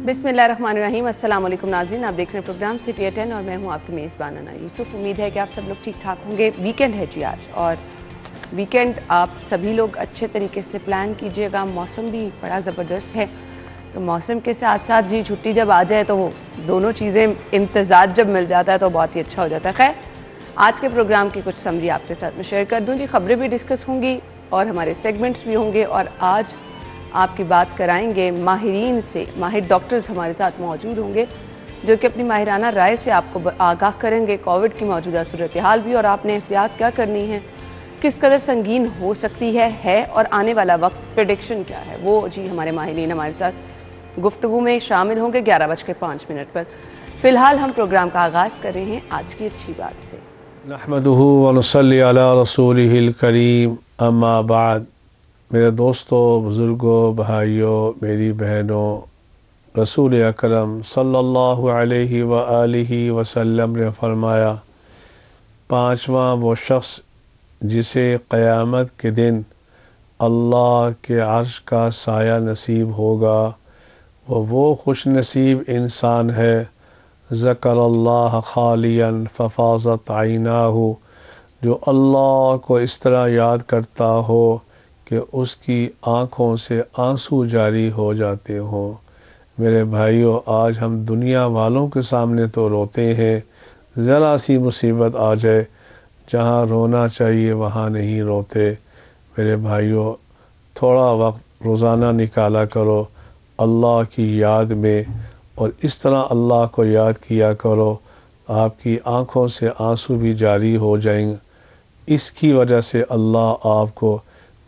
बिस्मिल्लाहिर्रहमानिर्रहीम। अस्सलाम वालेकुम नाज़रीन, आप देख रहे हैं प्रोग्राम CPA 10 और मैं हूं आपकी मेज़बान अना यूसुफ। उम्मीद है कि आप सब लोग ठीक ठाक होंगे। वीकेंड है जी आज, और वीकेंड आप सभी लोग अच्छे तरीके से प्लान कीजिएगा। मौसम भी बड़ा ज़बरदस्त है, तो मौसम के साथ साथ जी छुट्टी जब आ जाए तो वो दोनों चीज़ें इम्तज़ाज जब मिल जाता है तो बहुत ही अच्छा हो जाता है। खैर, आज के प्रोग्राम की कुछ समरी आपके साथ मैं शेयर कर दूँ जी। खबरें भी डिस्कस होंगी और हमारे सेगमेंट्स भी होंगे, और आज आपकी बात कराएंगे माहिरीन से। माहिर डॉक्टर्स हमारे साथ मौजूद होंगे जो कि अपनी माहिराना राय से आपको आगाह करेंगे कोविड की मौजूदा सूरत हाल भी, और आपने एहतियात क्या करनी है, किस कदर संगीन हो सकती है और आने वाला वक्त प्रेडिक्शन क्या है, वो जी हमारे माहिरीन हमारे साथ गुफ्तगू में शामिल होंगे 11:05 पर। फ़िलहाल हम प्रोग्राम का आगाज़ कर रहे हैं आज की अच्छी बात से। नहमदुहु व नुसल्ली अला रसूलिहिल करीम, अम्मा बाद। मेरे दोस्तों, बुज़ुर्गों, भाइयों, मेरी बहनों, रसूल अकरम सल्लल्लाहु अलैहि व आलिहि वसल्लम ने फरमाया, पाँचवा वो शख्स जिसे क़यामत के दिन अल्लाह के अर्श का साया नसीब होगा, वो खुश नसीब इंसान है, ज़करल्लाह खालियन फ़फ़ाज़त ऐनाहु, जो अल्लाह को इस तरह याद करता हो कि उसकी आँखों से आंसू जारी हो जाते हों। मेरे भाइयों, आज हम दुनिया वालों के सामने तो रोते हैं, ज़रा सी मुसीबत आ जाए जहाँ रोना चाहिए वहाँ नहीं रोते। मेरे भाइयों, थोड़ा वक्त रोज़ाना निकाला करो अल्लाह की याद में, और इस तरह अल्लाह को याद किया करो, आपकी आँखों से आंसू भी जारी हो जाएंगे। इसकी वजह से अल्लाह आपको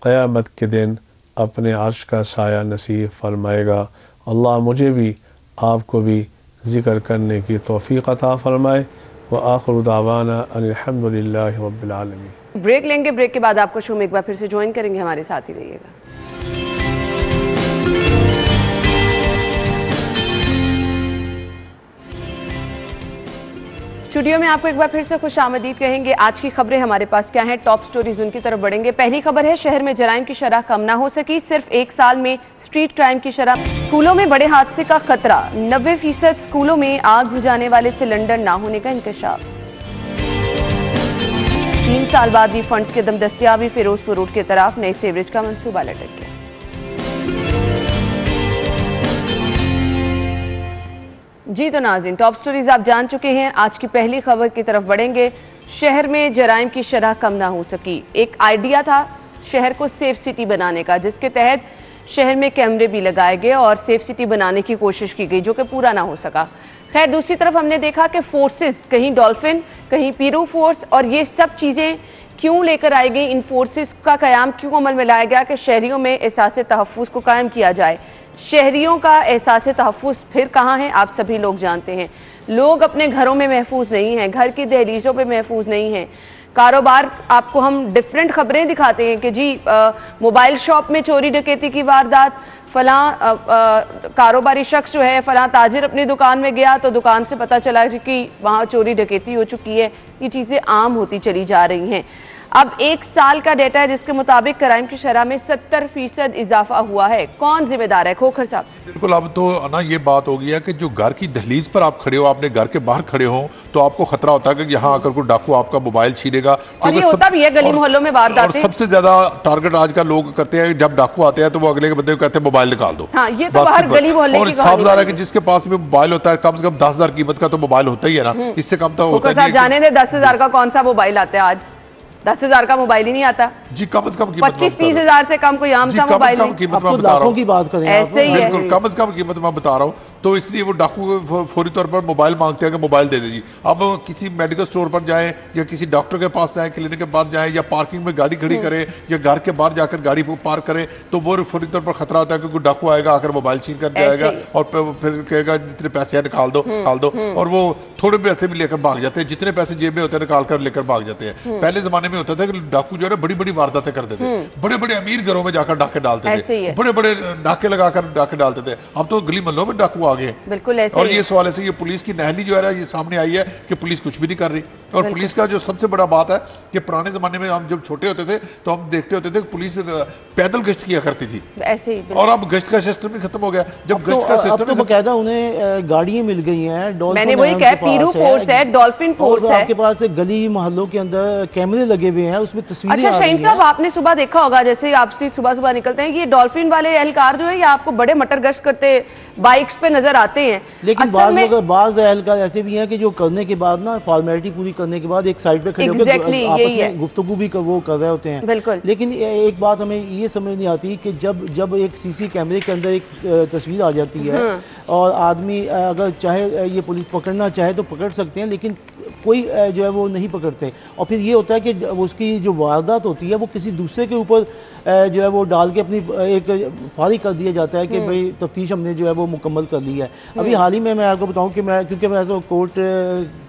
क़यामत के दिन अपने अर्श का साया नसीब फरमाएगा। अल्लाह मुझे भी आपको भी ज़िक्र करने की तौफ़ीक़ अता फ़रमाए। व आख़िरु दावाना अनिल हम्दुलिल्लाहि रब्बिल आलमीन। ब्रेक लेंगे, ब्रेक के बाद आपको शो में एक बार फिर से ज्वाइन करेंगे, हमारे साथ ही रहिएगा। स्टूडियो में आपको एक बार फिर से खुश आमदीद कहेंगे। आज की खबरें हमारे पास क्या हैं, टॉप स्टोरीज उनकी तरफ बढ़ेंगे। पहली खबर है, शहर में जराइम की शरह कम ना हो सकी, सिर्फ एक साल में स्ट्रीट क्राइम की शरह। स्कूलों में बड़े हादसे का खतरा, 90% स्कूलों में आग बुझाने वाले सिलेंडर ना होने का इंकशाफ। 3 साल बाद भी फंड्स के दम दस्तियाबी, फिरोजपुर रोड की तरफ नए सीवरेज का मंसूबा लटक गया। जी तो नाज़रीन, टॉप स्टोरीज आप जान चुके हैं। आज की पहली खबर की तरफ बढ़ेंगे। शहर में जराइम की शरह कम ना हो सकी। एक आइडिया था शहर को सेफ सिटी बनाने का, जिसके तहत शहर में कैमरे भी लगाए गए और सेफ सिटी बनाने की कोशिश की गई, जो कि पूरा ना हो सका। खैर, दूसरी तरफ हमने देखा कि फोर्सेस, कहीं डॉल्फिन, कहीं पीरू फोर्स, और ये सब चीज़ें क्यों लेकर आई गई, इन फोर्सेस का क़याम क्यों अमल में लाया गया कि शहरियों में एहसास तहफ़्फ़ुज़ को कायम किया जाए। शहरियों का एहसास तहफ़्फ़ुज़ फिर कहाँ है, आप सभी लोग जानते हैं। लोग अपने घरों में महफूज नहीं हैं, घर की दहलीज़ों पे महफूज नहीं हैं। कारोबार, आपको हम डिफरेंट खबरें दिखाते हैं कि जी मोबाइल शॉप में चोरी डकैती की वारदात, फलां कारोबारी शख्स जो है, फलां ताजिर अपनी दुकान में गया तो दुकान से पता चला जी कि वहाँ चोरी डकैती हो चुकी है। ये चीज़ें आम होती चली जा रही हैं। अब 1 साल का डेटा है जिसके मुताबिक क्राइम की शरह में 70% इजाफा हुआ है। कौन जिम्मेदार है? खोखर साहब। बिल्कुल, अब तो ना ये बात हो गई है कि जो घर की दहलीज पर आप खड़े हो, आपने घर के बाहर खड़े हो, तो आपको खतरा होता है कि यहाँ आकर कोई डाकू आपका मोबाइल छीनेगा। और ये होता भी है गली मोहल्लों में वारदातें। सबसे ज्यादा टारगेट आजकल लोग करते हैं, जब डाकू आते हैं तो वो अगले के बंदे को कहते हैं मोबाइल निकाल दो। हाँ, ये तो हर गली मोहल्ले की कहानी है कि जिसके पास में मोबाइल होता है, कम से कम 10,000 कीमत का तो मोबाइल होता ही है ना, इससे कम तो होता नहीं। जाने दे 10,000 का कौन सा मोबाइल आता है आज? 10,000 का मोबाइल ही नहीं आता जी। कम से कम 25-30 हज़ार से कम कोई आम सा मोबाइल नहीं। कीमत मैं बता रहा हूँ, की बात करें ऐसे ही है। कम से कम कीमत मैं बता रहा हूँ। तो इसलिए वो डाकू फौरी तौर पर मोबाइल मांगते हैं कि मोबाइल दे दीजिए। अब किसी मेडिकल स्टोर पर जाएं या किसी डॉक्टर के पास जाएं, क्लिनिक के बाहर जाएं, या पार्किंग में गाड़ी खड़ी करें या घर के बाहर जाकर गाड़ी पार्क करें, तो वो फौरी तौर पर खतरा होता है कि कोई डाकू आएगा, आकर मोबाइल छीन कर जाएगा और फिर कहेगा जितने पैसे हैं निकाल दो, निकाल दो। और वो थोड़े पैसे भी लेकर भाग जाते हैं, जितने पैसे जेब में होते हैं निकाल कर लेकर भाग जाते हैं। पहले जमाने में होता था कि डाकू जो है बड़ी बड़ी वारदातें करते थे, बड़े बड़े अमीर घरों में जाकर डाके डालते थे, बड़े बड़े डाके लगाकर डाके डालते थे। अब तो गली मोहल्लों में डाकू आगे हैं। बिल्कुल ऐसे और ये सवाल ऐसे, ये पुलिस की नहली जो है ना, ये सामने आई है कि पुलिस कुछ भी नहीं कर रही। और पुलिस का जो सबसे बड़ा बात है कि पुराने जमाने में हम जब छोटे होते थे तो हम देखते होते थे कि पुलिस पैदल गश्त किया करती थी, ऐसे ही। और अब गश्त का सिस्टम ही खत्म हो गया। जब गश्त का सिस्टम तो बकायदा उन्हें गाड़ियां मिल गई हैं, मैंने वही कहा, पीरू फोर्स है, डॉल्फिन फोर्स है, आपके पास गली मोहल्लों के अंदर कैमरे लगे हुए हैं, उसमें तस्वीरें। अच्छा शाहीन साहब, आपने सुबह देखा होगा, जैसे आपसे सुबह सुबह निकलते हैं, ये डॉल्फिन वाले एहलकार जो है ये आपको बड़े मटर गश्त करते बाइक्स पे नजर आते हैं। लेकिन बाज एहलकार ऐसे भी हैं कि जो करने के बाद ना, फॉर्मेलिटी पूरी करने के बाद एक साइड पे खड़े होकर आपस में गुफ्तगू भी वो कर रहे होते हैं। बिल्कुल। लेकिन एक बात हमें ये समझ नहीं आती कि जब एक सीसी कैमरे के अंदर एक तस्वीर आ जाती है और आदमी अगर चाहे ये पुलिस पकड़ना चाहे तो पकड़ सकते हैं, लेकिन कोई जो है वो नहीं पकड़ते। और फिर ये होता है कि उसकी जो वारदात होती है वो किसी दूसरे के ऊपर जो है वो डाल के अपनी एक फारिग कर दिया जाता है कि भाई तफ्तीश हमने जो है वो मुकम्मल कर ली है। अभी हाल ही में मैं आपको बताऊं कि क्योंकि मैं तो कोर्ट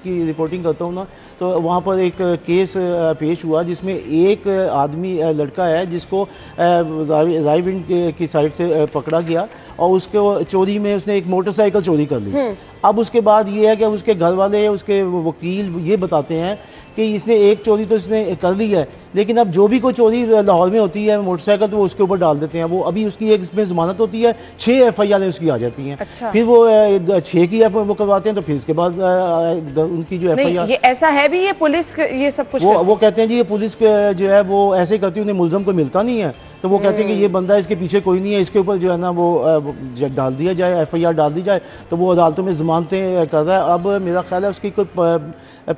की रिपोर्टिंग करता हूँ ना, तो वहाँ पर एक केस पेश हुआ जिसमें एक आदमी लड़का है जिसको रायविंड की साइड से पकड़ा गया और उसके चोरी में उसने एक मोटरसाइकिल चोरी कर ली। अब उसके बाद ये है कि उसके घर वाले, उसके वकील ये बताते हैं कि इसने एक चोरी तो इसने कर ली है, लेकिन अब जो भी कोई चोरी लाहौर में होती है मोटरसाइकिल, तो वो उसके ऊपर डाल देते हैं। वो अभी उसकी एक इसमें जमानत होती है, 6 FIR उसकी आ जाती हैं। अच्छा। फिर वो 6 की वो करवाते हैं, तो फिर उसके बाद उनकी जो FIR, ये ऐसा है भी, ये पुलिस ये सब कुछ वो कहते हैं जी ये पुलिस जो है वो ऐसे करती है, उन्हें मुलजम को मिलता नहीं है, तो वो कहते हैं कि ये बंदा इसके पीछे कोई नहीं है, इसके ऊपर जो है ना वो डाल दिया जाए, FIR डाल दी जाए, तो वो अदालतों में जमानतें कर रहा है। अब मेरा ख्याल है उसकी कोई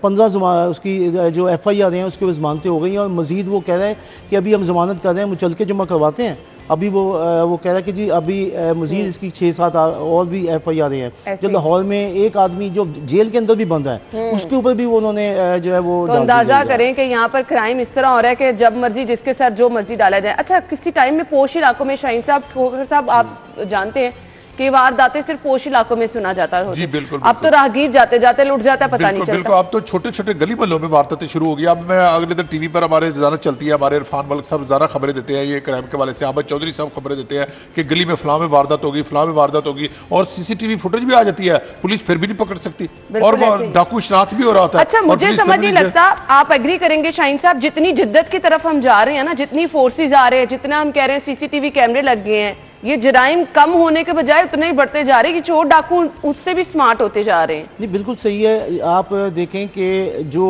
15 उसकी जो FIR हैं उसकी जमानतें हो गई हैं, और मज़ीद वो कह रहे हैं कि अभी हम जमानत कर रहे हैं, मुचल के जमा करवाते हैं। अभी वो कह रहा है कि जी अभी मज़ीद इसकी 6-7 और भी FIR हैं। जो लाहौर में एक आदमी जो जेल के अंदर भी बंद है, उसके ऊपर भी उन्होंने जो है वो तो अंदाजा करें कि यहाँ पर क्राइम इस तरह हो रहा है कि जब मर्जी जिसके साथ जो मर्जी डाला जाए। अच्छा, किसी टाइम में पोश इलाकों में शाहीन साहब आप जानते हैं कि वारदातें सिर्फ पोश इलाकों में सुना जाता है। जी बिल्कुल। अब तो राहगीर जाते जाते लुट जाता है, पता नहीं चलता। बिल्कुल, अब तो छोटे छोटे गली मोहल्लों में वारदातें शुरू हो गई। अब मैं अगले दिन टीवी पर हमारे रोजाना चलती है, हमारे इरफान मलिक साहब रोजाना खबरें देते हैं ये क्राइम के वाले से, अहमद चौधरी साहब खबरें देते हैं कि गली में फलां में वारदात होगी, फलां में वारदात होगी, और CCTV फुटेज भी आ जाती है, पुलिस फिर भी नहीं पकड़ सकती, और डाकू शनाख्त भी हो रहा था। अच्छा, मुझे समझ नहीं लगता, आप एग्री करेंगे शाहीन साहब, जितनी जिद्दत की तरफ हम जा रहे हैं ना, जितनी फोर्सेज आ रहे हैं, जितना हम कह रहे हैं CCTV कैमरे लग गए हैं, ये जराइम कम होने के बजाय उतने ही बढ़ते जा रहे हैं कि चोर डाकू उससे भी स्मार्ट होते जा रहे हैं। नहीं, बिल्कुल सही है। आप देखें कि जो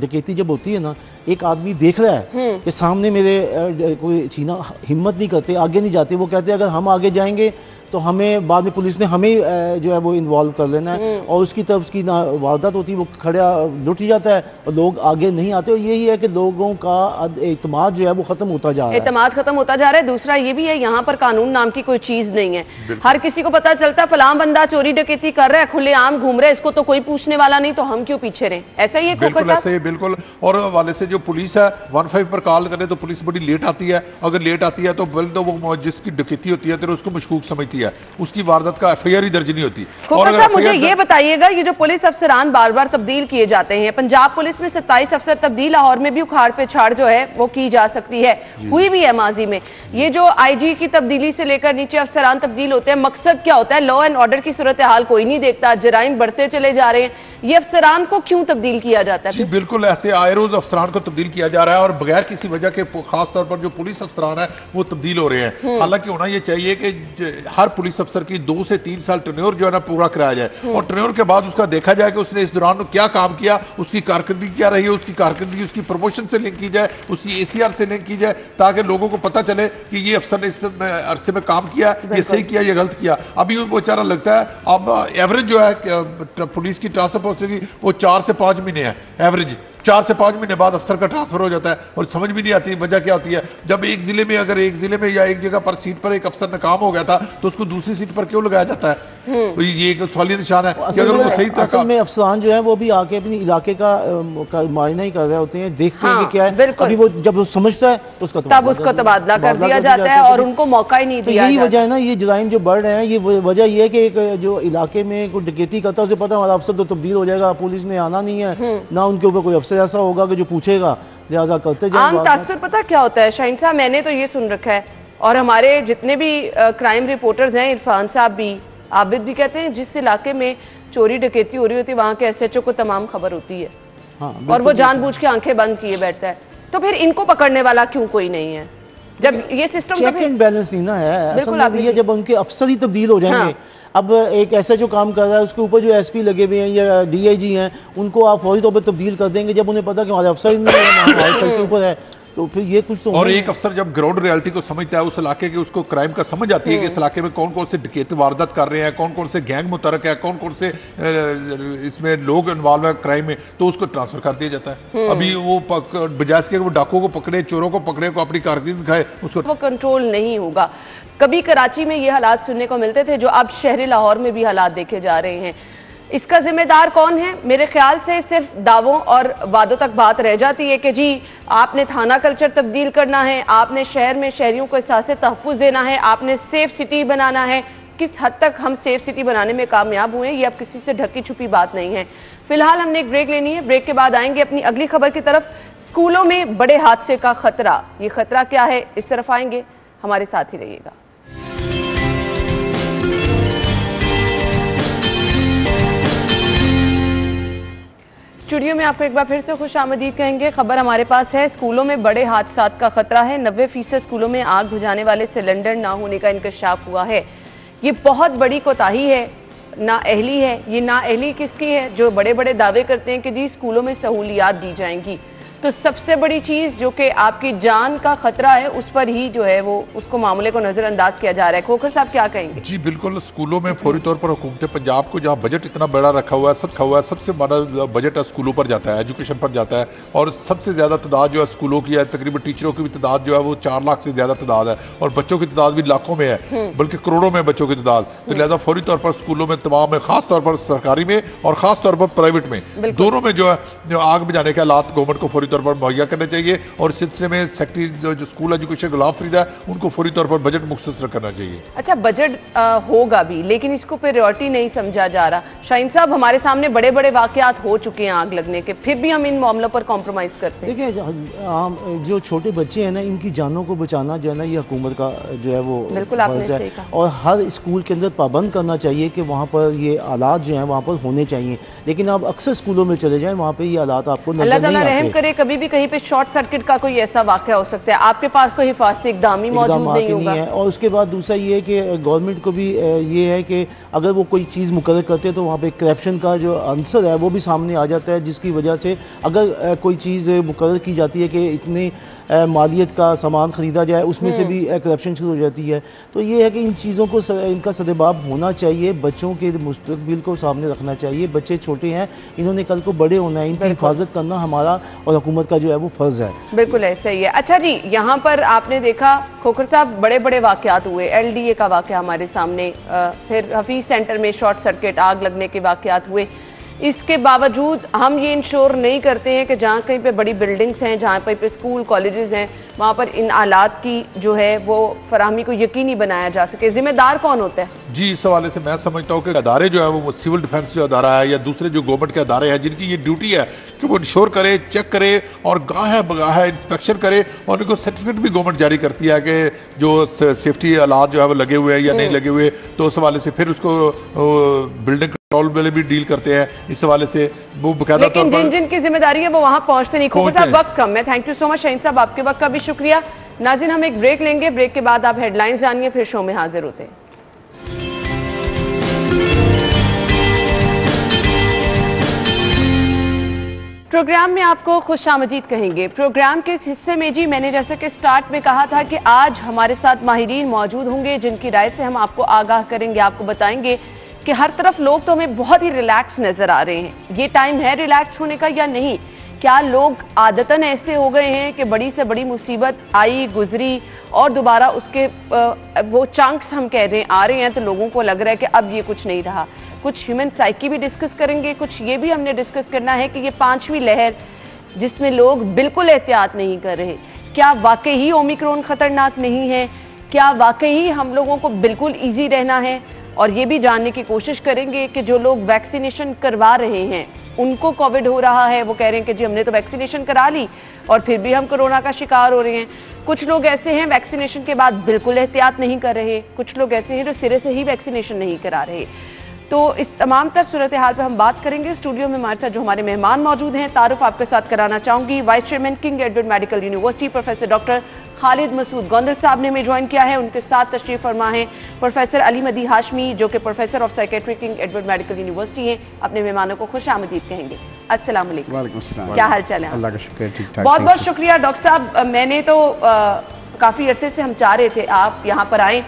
डकैती जब होती है ना, एक आदमी देख रहा है कि सामने मेरे कोई छीना, हिम्मत नहीं करते, आगे नहीं जाते। वो कहते हैं अगर हम आगे जाएंगे तो हमें बाद में पुलिस ने हमें जो है वो इन्वॉल्व कर लेना है, और उसकी तरफ उसकी ना वारदात होती है, वो खड़ा लुट ही जाता है और लोग आगे नहीं आते। और यही है कि लोगों का एतमाद जो है वो खत्म होता जा रहा है, एतमाद खत्म होता जा रहा है। दूसरा ये भी है, यहाँ पर कानून नाम की कोई चीज नहीं है। हर किसी को पता चलता है फलां बंदा चोरी डकैती कर रहा है, खुलेआम घूम रहा है, इसको तो कोई पूछने वाला नहीं, तो हम क्यों पीछे रहे। ऐसा ही है, बिल्कुल ऐसे ही, बिल्कुल। और वाले से जो पुलिस है 15 पर कॉल करे तो पुलिस बड़ी लेट आती है, अगर लेट आती है तो वो जिसकी डकैती होती है तो उसको मशकूक समझती है, उसकी वारदात का FIR ही दर्ज नहीं होती। और अगर मुझे ये बताइएगा, ये जो पुलिस अफसरान बार बार तब्दील किए जाते हैं, पंजाब पुलिस में 27 अफसर तब्दील, लाहौर में भी उखाड़ पे छाड़ जो है वो की जा सकती है, हुई भी है माजी में। ये जो IG की तब्दीली से लेकर नीचे अफसरान तब्दील होते हैं, मकसद क्या होता है? लॉ एंड ऑर्डर की सूरत हाल कोई नहीं देखता, जराइम बढ़ते चले जा रहे हैं, ये अफसरान को क्यों तब्दील किया जाता है? जी बिल्कुल, ऐसे आए रोज अफसरान को तब्दील किया जा रहा है, और बगैर किसी वजह के खास तौर पर जो पुलिस अफसरान है वो तब्दील हो रहे हैं। हालांकि होना ये चाहिए कि हर पुलिस अफसर की 2 से 3 साल टर्न्योर जो है ना पूरा कराया जाए, और टर्न्योर के बाद उसका देखा जाए कि उसने इस दौरान क्या काम किया, उसकी कारकर्दगी क्या रही है, उसकी कारकर्दगी उसकी प्रमोशन से लिंक की जाए, उसकी ACR से लिंक की जाए, ताकि लोगों को पता चले कि ये अफसर ने इस अरसे में काम किया, ये सही किया, ये गलत किया। अभी वो बेचारा लगता है, अब एवरेज जो है पुलिस की ट्रांसफर पोस्ट की वो 4 से 5 महीने है एवरेज। 4 से 5 महीने बाद अफसर का ट्रांसफर हो जाता है, और समझ भी नहीं आती वजह क्या होती है। जब एक जिले में अगर एक जिले में या एक जगह पर सीट पर एक अफसर ने काम हो गया था, तो उसको दूसरी सीट पर क्यों लगाया जाता है? तो ये एक सवालिया निशान है कि अगर वो सही तरह असल में अफसरान जो है वो भी आके अपनी इलाके का मायना ही कर रहे होते हैं, देखते हैं कि क्या है। अभी वो जब वो समझता है तो उसका तबादला कर दिया जाता है, और उनको मौका ही नहीं दिया। यही वजह है ना, ये जराइम जो बढ़ रहे हैं, ये वजह ये है कि एक जो इलाके में कोई डकैती करता है उसे पता है हमारा अफसर तो तब्दील हो जाएगा, पुलिस ने आना नहीं है, ना उनके ऊपर कोई अफसर ऐसा होगा कि जो पूछेगा, लिहाजा करते जाएं। आम तासुर पता क्या होता है शाहीन साहब, मैंने तो ये सुन रखा है, और हमारे जितने भी क्राइम रिपोर्टर्स हैं, इरफान साहब भी, आबिद भी कहते हैं जिस इलाके में चोरी डकैती हो रही होती है वहाँ के SHO को तमाम खबर होती है। हाँ, और वो जानबूझ के आंखें बंद किए बैठता है। तो फिर इनको पकड़ने वाला क्यों कोई नहीं है जब ये सिस्टम चेक एंड बैलेंस नहीं ना है। बिल्कुल असल में ये जब उनके अफसर ही तब्दील हो जाएंगे। हाँ। अब एक SHO काम कर रहा है, उसके ऊपर जो SP लगे हुए हैं या DIG हैं, उनको आप फौरी तौर पर तब्दील कर देंगे जब उन्हें पता कि हमारे अफसर ही नहीं है, हमारे सर के ऊपर है, तो फिर ये कुछ तो और एक अफसर जब ग्राउंड रियलिटी को समझता है, उस इलाके के उसको क्राइम का समझ आती है कि इस इलाके में कौन कौन से डकैती वारदात कर रहे हैं, कौन कौन से गैंग मुतरक है, कौन कौन से इसमें लोग इन्वॉल्व है क्राइम में, तो उसको ट्रांसफर कर दिया जाता है। अभी वो बजाय के वो डाकुओं को पकड़े, चोरों को पकड़े, को अपनी कारकर्दगी दिखाए, उसको वो कंट्रोल नहीं होगा। कभी कराची में ये हालात सुनने को मिलते थे जो अब शहरी लाहौर में भी हालात देखे जा रहे हैं। इसका जिम्मेदार कौन है? मेरे ख्याल से सिर्फ दावों और वादों तक बात रह जाती है कि जी आपने थाना कल्चर तब्दील करना है, आपने शहर में शहरियों को एहसास तहफ़्फ़ुज़ देना है, आपने सेफ सिटी बनाना है। किस हद तक हम सेफ सिटी बनाने में कामयाब हुए ये अब किसी से ढकी छुपी बात नहीं है। फिलहाल हमने एक ब्रेक लेनी है, ब्रेक के बाद आएंगे अपनी अगली खबर की तरफ। स्कूलों में बड़े हादसे का खतरा, ये खतरा क्या है, इस तरफ आएंगे, हमारे साथ ही रहिएगा। स्टूडियो में आपको एक बार फिर से खुश आमदीद कहेंगे। खबर हमारे पास है, स्कूलों में बड़े हादसात का खतरा है। 90% स्कूलों में आग बुझाने वाले सिलेंडर ना होने का इंकशाफ हुआ है। ये बहुत बड़ी कोताही है, नाअहली है। ये नाअहली किसकी है? जो बड़े बड़े दावे करते हैं कि जी स्कूलों में सहूलियात दी जाएंगी। तो सबसे बड़ी चीज़ जो कि आपकी जान का खतरा है उस पर ही जो है वो उसको मामले को नज़रअंदाज किया जा रहा है। खोखर साहब क्या कहेंगे? जी बिल्कुल, स्कूलों में फौरी तौर पर हुकूमत पंजाब को जहाँ बजट इतना बड़ा रखा हुआ है, सबसे बड़ा बजट स्कूलों पर जाता है, एजुकेशन पर जाता है। और सबसे ज़्यादा तादाद जो है स्कूलों की है, तकरीबन टीचरों की भी तादाद जो है वो 4 लाख से ज़्यादा तादाद है, और बच्चों की तादाद भी लाखों में है, बल्कि करोड़ों में बच्चों की तादाद। तो लिहाजा फौरी तौर पर स्कूलों में तमाम में, खास तौर पर सरकारी में और ख़ास तौर पर प्राइवेट में, दोनों में जो है आग बुझाने के हालात गवर्नमेंट को फौरी तौर पर मुहैया करने चाहिए। और इस सिलसिले में सेक्रेटरी जो स्कूल एजुकेशन गुलाम फरीद है उनको फौरी तौर पर बजट मुख्तसर करना चाहिए। अच्छा, बजट होगा भी, लेकिन इसको प्रायोरिटी नहीं समझा जा रहा। शाहीन साहब, हमारे सामने बड़े बड़े वाकयात हो चुके हैं आग लगने के, फिर भी हम इन मामलों पर कॉम्प्रोमाइज करते हैं। देखिए, जो छोटे बच्चे हैं ना, इनकी जानों को बचाना जो है ना, ये हुकूमत का जो है वो बिल्कुल आपने सही कहा। और हर स्कूल के अंदर पाबंद करना चाहिए कि वहाँ पर ये आलात जो हैं वहाँ पर होने चाहिए। लेकिन आप अक्सर स्कूलों में चले जाएं, वहाँ पे ये आलात आपको नजर नहीं आते। रहम करे, कभी भी कहीं पे शॉर्ट सर्किट का कोई ऐसा वाकया हो सकता है, आपके पास कोई हिफाजती इक़दाम ही मौजूद नहीं होगा। है। और उसके बाद दूसरा ये है कि गवर्नमेंट को भी ये है कि अगर वो कोई चीज़ मुकर्रर करते हैं तो वहाँ पे करप्शन का जो आंसर है वो भी सामने आ जाता है, जिसकी वजह से अगर कोई चीज़ मुकर्रर की जाती है कि इतने मालियत का सामान ख़रीदा जाए, उसमें से भी करप्शन शुरू हो जाती है। तो ये है कि इन चीज़ों को इनका सदेबाब होना चाहिए, बच्चों के मुस्तकबिल को सामने रखना चाहिए। बच्चे छोटे हैं, इन्होंने कल को बड़े होना है, इनकी हिफाजत करना हमारा और हुकूमत का जो है वो फ़र्ज़ है। बिल्कुल ऐसा ही है। अच्छा जी, यहाँ पर आपने देखा खोखर साहब, बड़े बड़े वाकयात हुए। LDA का वाकया हमारे सामने, फिर हफीज़ सेंटर में शॉर्ट सर्किट आग लगने के वाकयात हुए। इसके बावजूद हम ये इंश्योर नहीं करते हैं कि जहाँ कहीं पे बड़ी बिल्डिंग्स हैं, जहाँ पे स्कूल कॉलेजेस हैं, वहाँ पर इन आलात की जो है वो फराहमी को यकीनी बनाया जा सके। जिम्मेदार कौन होता है? जी, इस हवाले से मैं समझता हूँ कि अदारे जो है वो सिविल डिफेंस जो अदारा है या दूसरे जो गवर्नमेंट के अदारे हैं, जिनकी ये ड्यूटी है कि वो इंश्योर करे, चेक करे और गाह बगाह इंस्पेक्शन करे, और उनको सर्टिफिकेट भी गवर्नमेंट जारी करती है कि जो सेफ्टी आलात जो है वो लगे हुए हैं या नहीं लगे हुए। तो उस हवाले से फिर उसको बिल्डिंग कंट्रोल वाले भी डील करते हैं। इस हवाले से वो बकायदा तौर पर जिनकी जिम्मेदारी है वो वहाँ पहुँचते नहीं। खोखर साहब, वक्त कम है। Thank you so much Shaheen साहब, आपके वक्त का भी शुक्रिया। नाज़रीन, हम एक ब्रेक लेंगे, ब्रेक के बाद आप हेडलाइंस जानिए, फिर शो में हाजिर होते हैं। प्रोग्राम में आपको खुशामदीद कहेंगे। प्रोग्राम के इस हिस्से में जी मैंने जैसे कि स्टार्ट में कहा था कि आज हमारे साथ माहिरीन मौजूद होंगे जिनकी राय से हम आपको आगाह करेंगे, आपको बताएंगे कि हर तरफ लोग तो हमें बहुत ही रिलैक्स नज़र आ रहे हैं। ये टाइम है रिलैक्स होने का या नहीं? क्या लोग आदतन ऐसे हो गए हैं कि बड़ी से बड़ी मुसीबत आई गुजरी और दोबारा उसके वो चांक्स हम कह रहे हैं आ रहे हैं, तो लोगों को लग रहा है कि अब ये कुछ नहीं रहा। कुछ ह्यूमन साइकी भी डिस्कस करेंगे, कुछ ये भी हमने डिस्कस करना है कि ये 5वीं लहर जिसमें लोग बिल्कुल एहतियात नहीं कर रहे, क्या वाकई ही ओमिक्रॉन ख़तरनाक नहीं है? क्या वाकई ही हम लोगों को बिल्कुल ईजी रहना है? और ये भी जानने की कोशिश करेंगे कि जो लोग वैक्सीनेशन करवा रहे हैं उनको कोविड हो रहा है, वो कह रहे हैं कि जी हमने तो वैक्सीनेशन करा ली और फिर भी हम कोरोना का शिकार हो रहे हैं। कुछ लोग ऐसे हैं वैक्सीनेशन के बाद बिल्कुल एहतियात नहीं कर रहे, कुछ लोग ऐसे हैं जो सिरे से ही वैक्सीनेशन नहीं करा रहे। तो इस तमाम तर सूरत हाल पर हम बात करेंगे। स्टूडियो में हमारे साथ जो हमारे मेहमान मौजूद हैं, तारुफ आपके साथ कराना चाहूंगी। Vice chairman King Edward medical university professor doctor Khalid Masood Gondal sahab ने हमें ज्वाइन किया है। उनके साथ तशरीफ फरमा है प्रोफेसर अली मदी हाशमी, जो कि professor of psychiatry king Edward medical university हैं। अपने मेहमानों को खुश आमदीद कहेंगे। अस्सलाम वालेकुम। वालेकुम अस्सलाम। क्या हाल चाल है? अल्लाह का शुक्र, ठीक ठाक। बहुत बहुत शुक्रिया डॉक्टर साहब। मैंने तो काफ़ी अरसे से हम चाह रहे थे आप यहाँ पर आएँ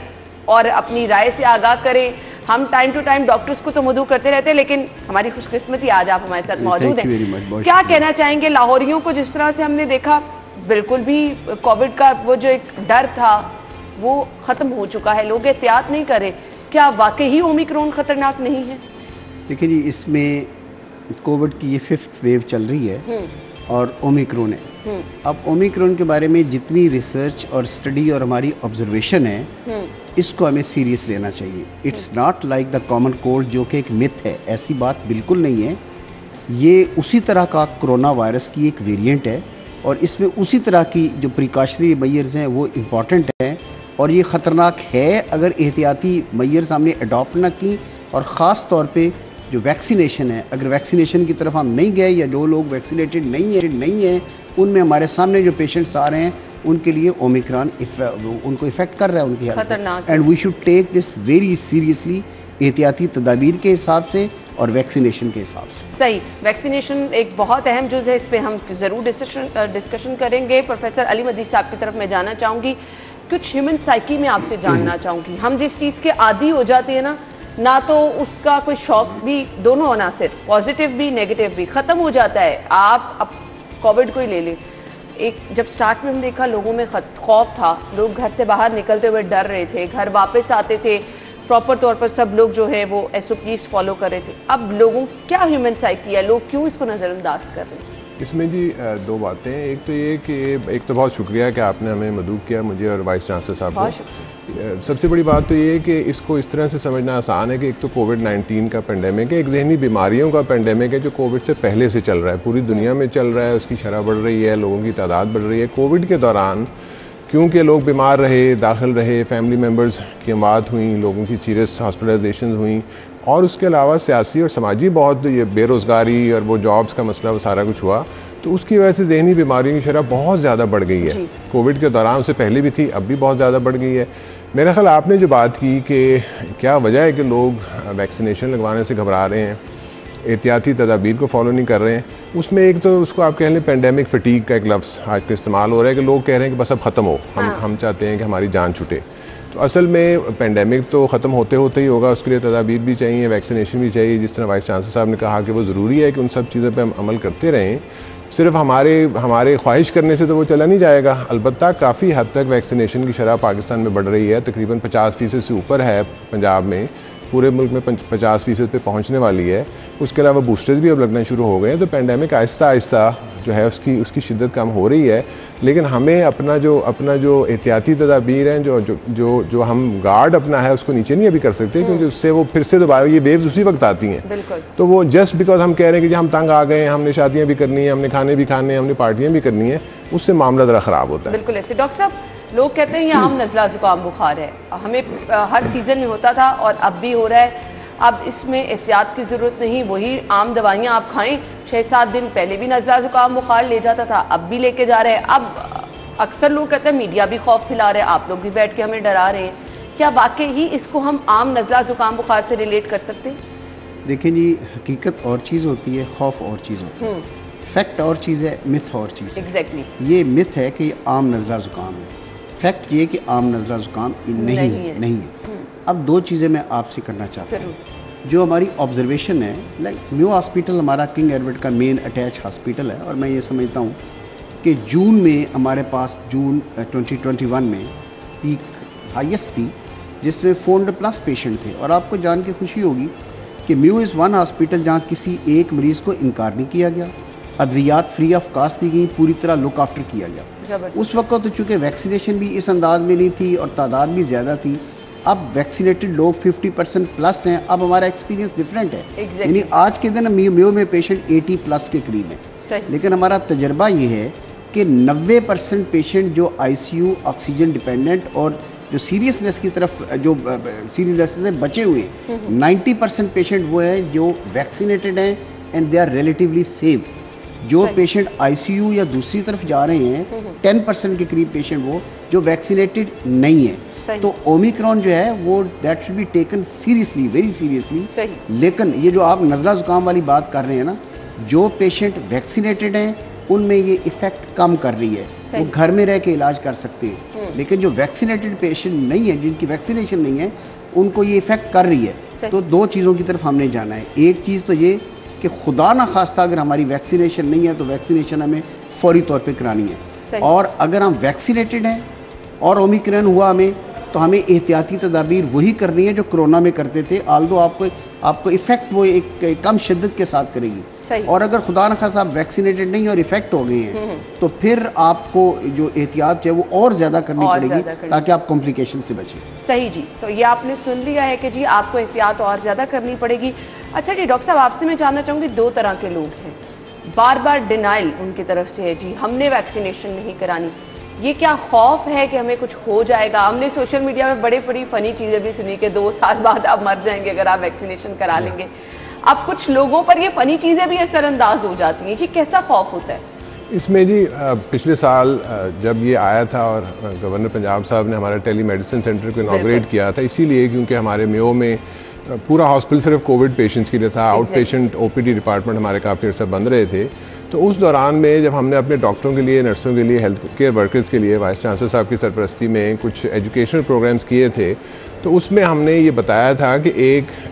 और अपनी राय से आगाह करें। हम टाइम टू टाइम डॉक्टर्स को तो मदऊ करते रहते हैं, लेकिन हमारी खुशकिस्मती आज आप हमारे साथ मौजूद हैं। क्या कहना चाहेंगे लाहौरियों को? जिस तरह से हमने देखा, बिल्कुल भी कोविड का वो जो एक डर था वो ख़त्म हो चुका है, लोग एहतियात नहीं कर रहे। क्या वाकई ही ओमिक्रॉन ख़तरनाक नहीं है? देखिए जी, इसमें कोविड की ये 5th वेव चल रही है और ओमिक्रॉन है। अब ओमिक्रॉन के बारे में जितनी रिसर्च और स्टडी और हमारी ऑब्जर्वेशन है, इसको हमें सीरियस लेना चाहिए। It's not like the common cold जो कि एक मिथ है, ऐसी बात बिल्कुल नहीं है। ये उसी तरह का कोरोना वायरस की एक वेरिएंट है और इसमें उसी तरह की जो प्रिकॉशनरी मेजर्स हैं वो इम्पॉर्टेंट हैं और ये ख़तरनाक है अगर एहतियाती मेजर्स हमने अडॉप्ट ना की। और ख़ास तौर पे जो वैक्सीनेशन है, अगर वैक्सीनेशन की तरफ हम नहीं गए या जो लोग वैक्सीनेटेड नहीं हैं उनमें हमारे सामने जो पेशेंट्स आ रहे हैं उनके लिए ओमिक्रॉन उनको इफ़ेक्ट कर रहा है उनकी health. And we should take this very seriously, एहतियाती तदाबीर के हिसाब से और वैक्सीनेशन के हिसाब से। सही, वैक्सीनेशन एक बहुत अहम जुज़ है, इस पर हम ज़रूर डिस्कशन करेंगे। प्रोफेसर अली मदी साहब की तरफ मैं जाना चाहूँगी। कुछ ह्यूमन साइकी में आपसे जानना चाहूँगी। हम जिस चीज़ के आदी हो जाते हैं ना तो उसका कोई शौक भी, दोनों अनासर पॉजिटिव भी नेगेटिव भी ख़त्म हो जाता है। आप अब कोविड को ही ले लें, एक जब स्टार्ट में हम देखा लोगों में खौफ था, लोग घर से बाहर निकलते हुए डर रहे थे, घर वापस आते थे, प्रॉपर तौर पर सब लोग जो है वो SOPs फॉलो कर रहे थे। अब लोगों क्या ह्यूमन साइकी है, लोग क्यों इसको नज़रअंदाज कर रहे हैं? इसमें जी दो बातें हैं। एक तो ये कि एक तो बहुत शुक्रिया कि आपने हमें मदऊ किया, मुझे और वाइस चांसलर साहब को। सबसे बड़ी बात तो ये है कि इसको इस तरह से समझना आसान है कि एक तो कोविड-19 का पेंडेमिक है, एक जहनी बीमारियों का पेंडेमिक है जो कोविड से पहले से चल रहा है, पूरी दुनिया में चल रहा है, उसकी शरह बढ़ रही है, लोगों की तादाद बढ़ रही है। कोविड के दौरान क्योंकि लोग बीमार रहे, दाखिल रहे, फैमिली मेम्बर्स की अमवात हुई, लोगों की सीरियस हॉस्पिटलाइजेशन हुई और उसके अलावा सियासी और समाजी बहुत ये बेरोज़गारी और वो जॉब्स का मसला वो सारा कुछ हुआ, तो उसकी वजह से जहनी बीमारियों की शरह बहुत ज़्यादा बढ़ गई है। कोविड के दौरान उससे पहले भी थी, अब भी बहुत ज़्यादा बढ़ गई है। मेरा ख्याल आपने जो बात की कि क्या वजह है कि लोग वैक्सीनेशन लगवाने से घबरा रहे हैं, एहतियाती तदाबीर को फॉलो नहीं कर रहे हैं, उसमें एक तो उसको आप कह लें पेंडेमिक फटीग का एक लफ्ज़ आज का इस्तेमाल हो रहा है कि लोग कह रहे हैं कि बस अब ख़त्म हो, हम चाहते हैं कि हमारी जान छूटे। तो असल में पेंडेमिक तो ख़त्म होते होते ही होगा, उसके लिए तदाबीर भी चाहिए, वैक्सीनेशन भी चाहिए। जिस तरह वाइस चांसलर साहब ने कहा कि वो ज़रूरी है कि उन सब चीज़ों पे हम अमल करते रहें। सिर्फ हमारे ख्वाहिश करने से तो वो चला नहीं जाएगा। अलबत्ता काफ़ी हद तक वैक्सीनेशन की शरह पाकिस्तान में बढ़ रही है, तकरीबन 50% से ऊपर है पंजाब में, पूरे मुल्क में 50% पे पहुँचने वाली है। उसके अलावा बूस्टर्स भी अब लगना शुरू हो गए हैं। तो पेंडेमिक आहिस्ता आहिस्ता जो है उसकी शिद्दत कम हो रही है, लेकिन हमें अपना जो एहतियाती तदाबीर हैं, जो हम गार्ड अपना है उसको नीचे नहीं अभी कर सकते, क्योंकि उससे वो फिर से दोबारा ये वेव्स उसी वक्त आती हैं। तो वो जस्ट बिकॉज हम कह रहे हैं कि हम तंग आ गए हैं, हमने शादियाँ भी करनी है, हमने खाने भी खाने हैं, हमने पार्टियाँ भी करनी है, उससे मामला ज़रा ख़राब होता है। बिल्कुल ऐसे। डॉक्टर साहब, लोग कहते हैं ये आम नज़ला ज़ुकाम बुखार है, हमें हर सीज़न में होता था और अब भी हो रहा है, अब इसमें एहतियात की ज़रूरत नहीं, वही आम दवाइयाँ आप खाएं। 6-7 दिन पहले भी नज़ला ज़ुकाम बुखार ले जाता था, अब भी लेके जा रहे हैं। अब अक्सर लोग कहते हैं मीडिया भी खौफ फैला रहे हैं, आप लोग भी बैठ के हमें डरा रहे हैं। क्या वाकई ही इसको हम आम नज़ला ज़ुकाम बुखार से रिलेट कर सकते हैं? देखिए जी, हकीकत और चीज़ होती है, खौफ और चीज़ होती है, फैक्ट और चीज़ है, मिथ और चीज़ है। एग्जैक्टली। ये मिथ है कि आम नज़ला ज़ुकाम है, फैक्ट ये कि आम नज़ला ज़ुकाम नहीं है। अब दो चीज़ें मैं आपसे करना चाहता हूँ। जो हमारी ऑब्जर्वेशन है, लाइक म्यू हॉस्पिटल हमारा किंग एडवर्ड का मेन अटैच हॉस्पिटल है और मैं ये समझता हूँ कि जून में हमारे पास जून 2021 में पीक हाईएस्ट थी जिसमें 400+ पेशेंट थे। और आपको जान के खुशी होगी कि म्यू इज़ वन हॉस्पिटल जहाँ किसी एक मरीज़ को इनकार नहीं किया गया, अद्वियात फ्री ऑफ कास्ट दी गई, पूरी तरह लुक आफ्टर किया गया। उस वक्त तो चूँकि वैक्सीनेशन भी इस अंदाज में नहीं थी और तादाद भी ज़्यादा थी। अब वैक्सीनेटेड लोग 50% हैं। अब हमारा एक्सपीरियंस डिफरेंट है, यानी आज के दिन म्यू में पेशेंट 80+ के करीब है। लेकिन हमारा तजर्बा ये है कि 90% पेशेंट जो आईसीयू ऑक्सीजन डिपेंडेंट और जो सीरियसनेस की तरफ जो सीरियसनेस से बचे हुए 90% पेशेंट वो हैं जो वैक्सीनेटेड हैं and they are relatively safe. जो पेशेंट आईसीयू या दूसरी तरफ जा रहे हैं 10% के करीब पेशेंट वो जो वैक्सीनेटेड नहीं है। तो ओमिक्रॉन जो है वो that should be taken seriously, very seriously. लेकिन ये जो आप नज़ला ज़ुकाम वाली बात कर रहे हैं ना, जो पेशेंट वैक्सीनेटेड हैं उनमें ये इफ़ेक्ट कम कर रही है, वो घर में रह के इलाज कर सकते हैं। लेकिन जो वैक्सीनेटेड पेशेंट नहीं है, जिनकी वैक्सीनेशन नहीं है, उनको ये इफ़ेक्ट कर रही है। तो दो चीज़ों की तरफ हमने जाना है। एक चीज़ तो ये कि खुदा ना खास्ता अगर हमारी वैक्सीनेशन नहीं है तो वैक्सीनेशन हमें फौरी तौर पे करानी है। और अगर हम वैक्सीनेटेड हैं और ओमिक्रॉन हुआ हमें, तो हमें एहतियाती तदाबीर वही करनी है जो कोरोना में करते थे, आल्दो आपको इफ़ेक्ट वो एक कम शिद्दत के साथ करेगी। और अगर खुदा न खासा आप वैक्सीनेटेड नहीं और इफ़ेक्ट हो गए हैं तो फिर आपको जो एहतियात है वो और ज़्यादा करनी पड़ेगी ताकि आप कॉम्प्लिकेशन से बचें। सही जी, तो ये आपने सुन लिया है कि जी आपको एहतियात और ज़्यादा करनी पड़ेगी। अच्छा जी डॉक्टर साहब, आपसे मैं जानना चाहूँगी, दो तरह के लोग हैं, बार बार डिनाइल उनकी तरफ से है जी हमने वैक्सीनेशन नहीं करानी। ये क्या खौफ है कि हमें कुछ हो जाएगा? हमने सोशल मीडिया में बड़ी फ़नी चीज़ें भी सुनी कि 2 साल बाद आप मर जाएंगे अगर आप वैक्सीनेशन करा लेंगे। अब कुछ लोगों पर ये फ़नी चीज़ें भी असरअंदाज हो जाती हैं, ये कैसा खौफ होता है? इसमें जी पिछले साल जब ये आया था और गवर्नर पंजाब साहब ने हमारा टेली मेडिसिन सेंटर को इनॉग्रेट किया था, इसीलिए क्योंकि हमारे मेयो में पूरा हॉस्पिटल सिर्फ कोविड पेशेंट्स के लिए था, आउट पेशेंट ओपीडी डिपार्टमेंट हमारे काफ़ी अर्सा बंद रहे थे। तो उस दौरान में जब हमने अपने डॉक्टरों के लिए, नर्सों के लिए, हेल्थ केयर वर्कर्स के लिए वाइस चांसलर साहब की सरपरस्ती में कुछ एजुकेशनल प्रोग्राम्स किए थे, तो उसमें हमने ये बताया था कि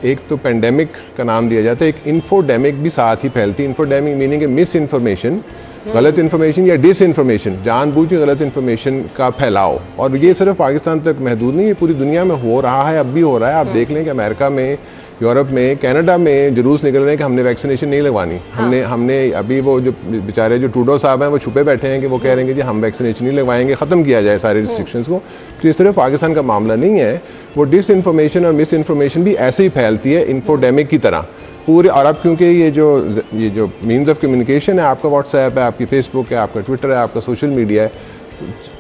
एक तो पेंडेमिक का नाम दिया जाता है, एक इन्फोडेमिक भी साथ ही फैलती है। इन्फोडेमिक मीनिंग मिस इन्फॉर्मेशन, गलत इन्फॉर्मेशन या डिस इन्फॉर्मेशन, जानबूझ के गलत इन्फॉर्मेशन का फैलाव। और ये सिर्फ पाकिस्तान तक महदूद नहीं, ये पूरी दुनिया में हो रहा है, अब भी हो रहा है। आप देख लें कि अमेरिका में, यूरोप में, कनाडा में जुलूस निकल रहे हैं कि हमने वैक्सीनेशन नहीं लगवानी। हमने अभी वो जो बेचारे जो ट्रूडो साहब हैं वो छुपे बैठे हैं कि वो कह रहे हैं कि जी हम वैक्सीनेशन नहीं लगवाएंगे, ख़त्म किया जाए सारे रिस्ट्रिक्शंस को। तो ये सिर्फ पाकिस्तान का मामला नहीं है, वो डिस इन्फॉर्मेशन और मिस इन्फॉर्मेशन भी ऐसे ही फैलती है इन्फोडेमिक की तरह पूरे। और अब क्योंकि ये जो मीन्स ऑफ कम्युनिकेशन है, आपका व्हाट्सएप है, आपकी फेसबुक है, आपका ट्विटर है, आपका सोशल मीडिया है,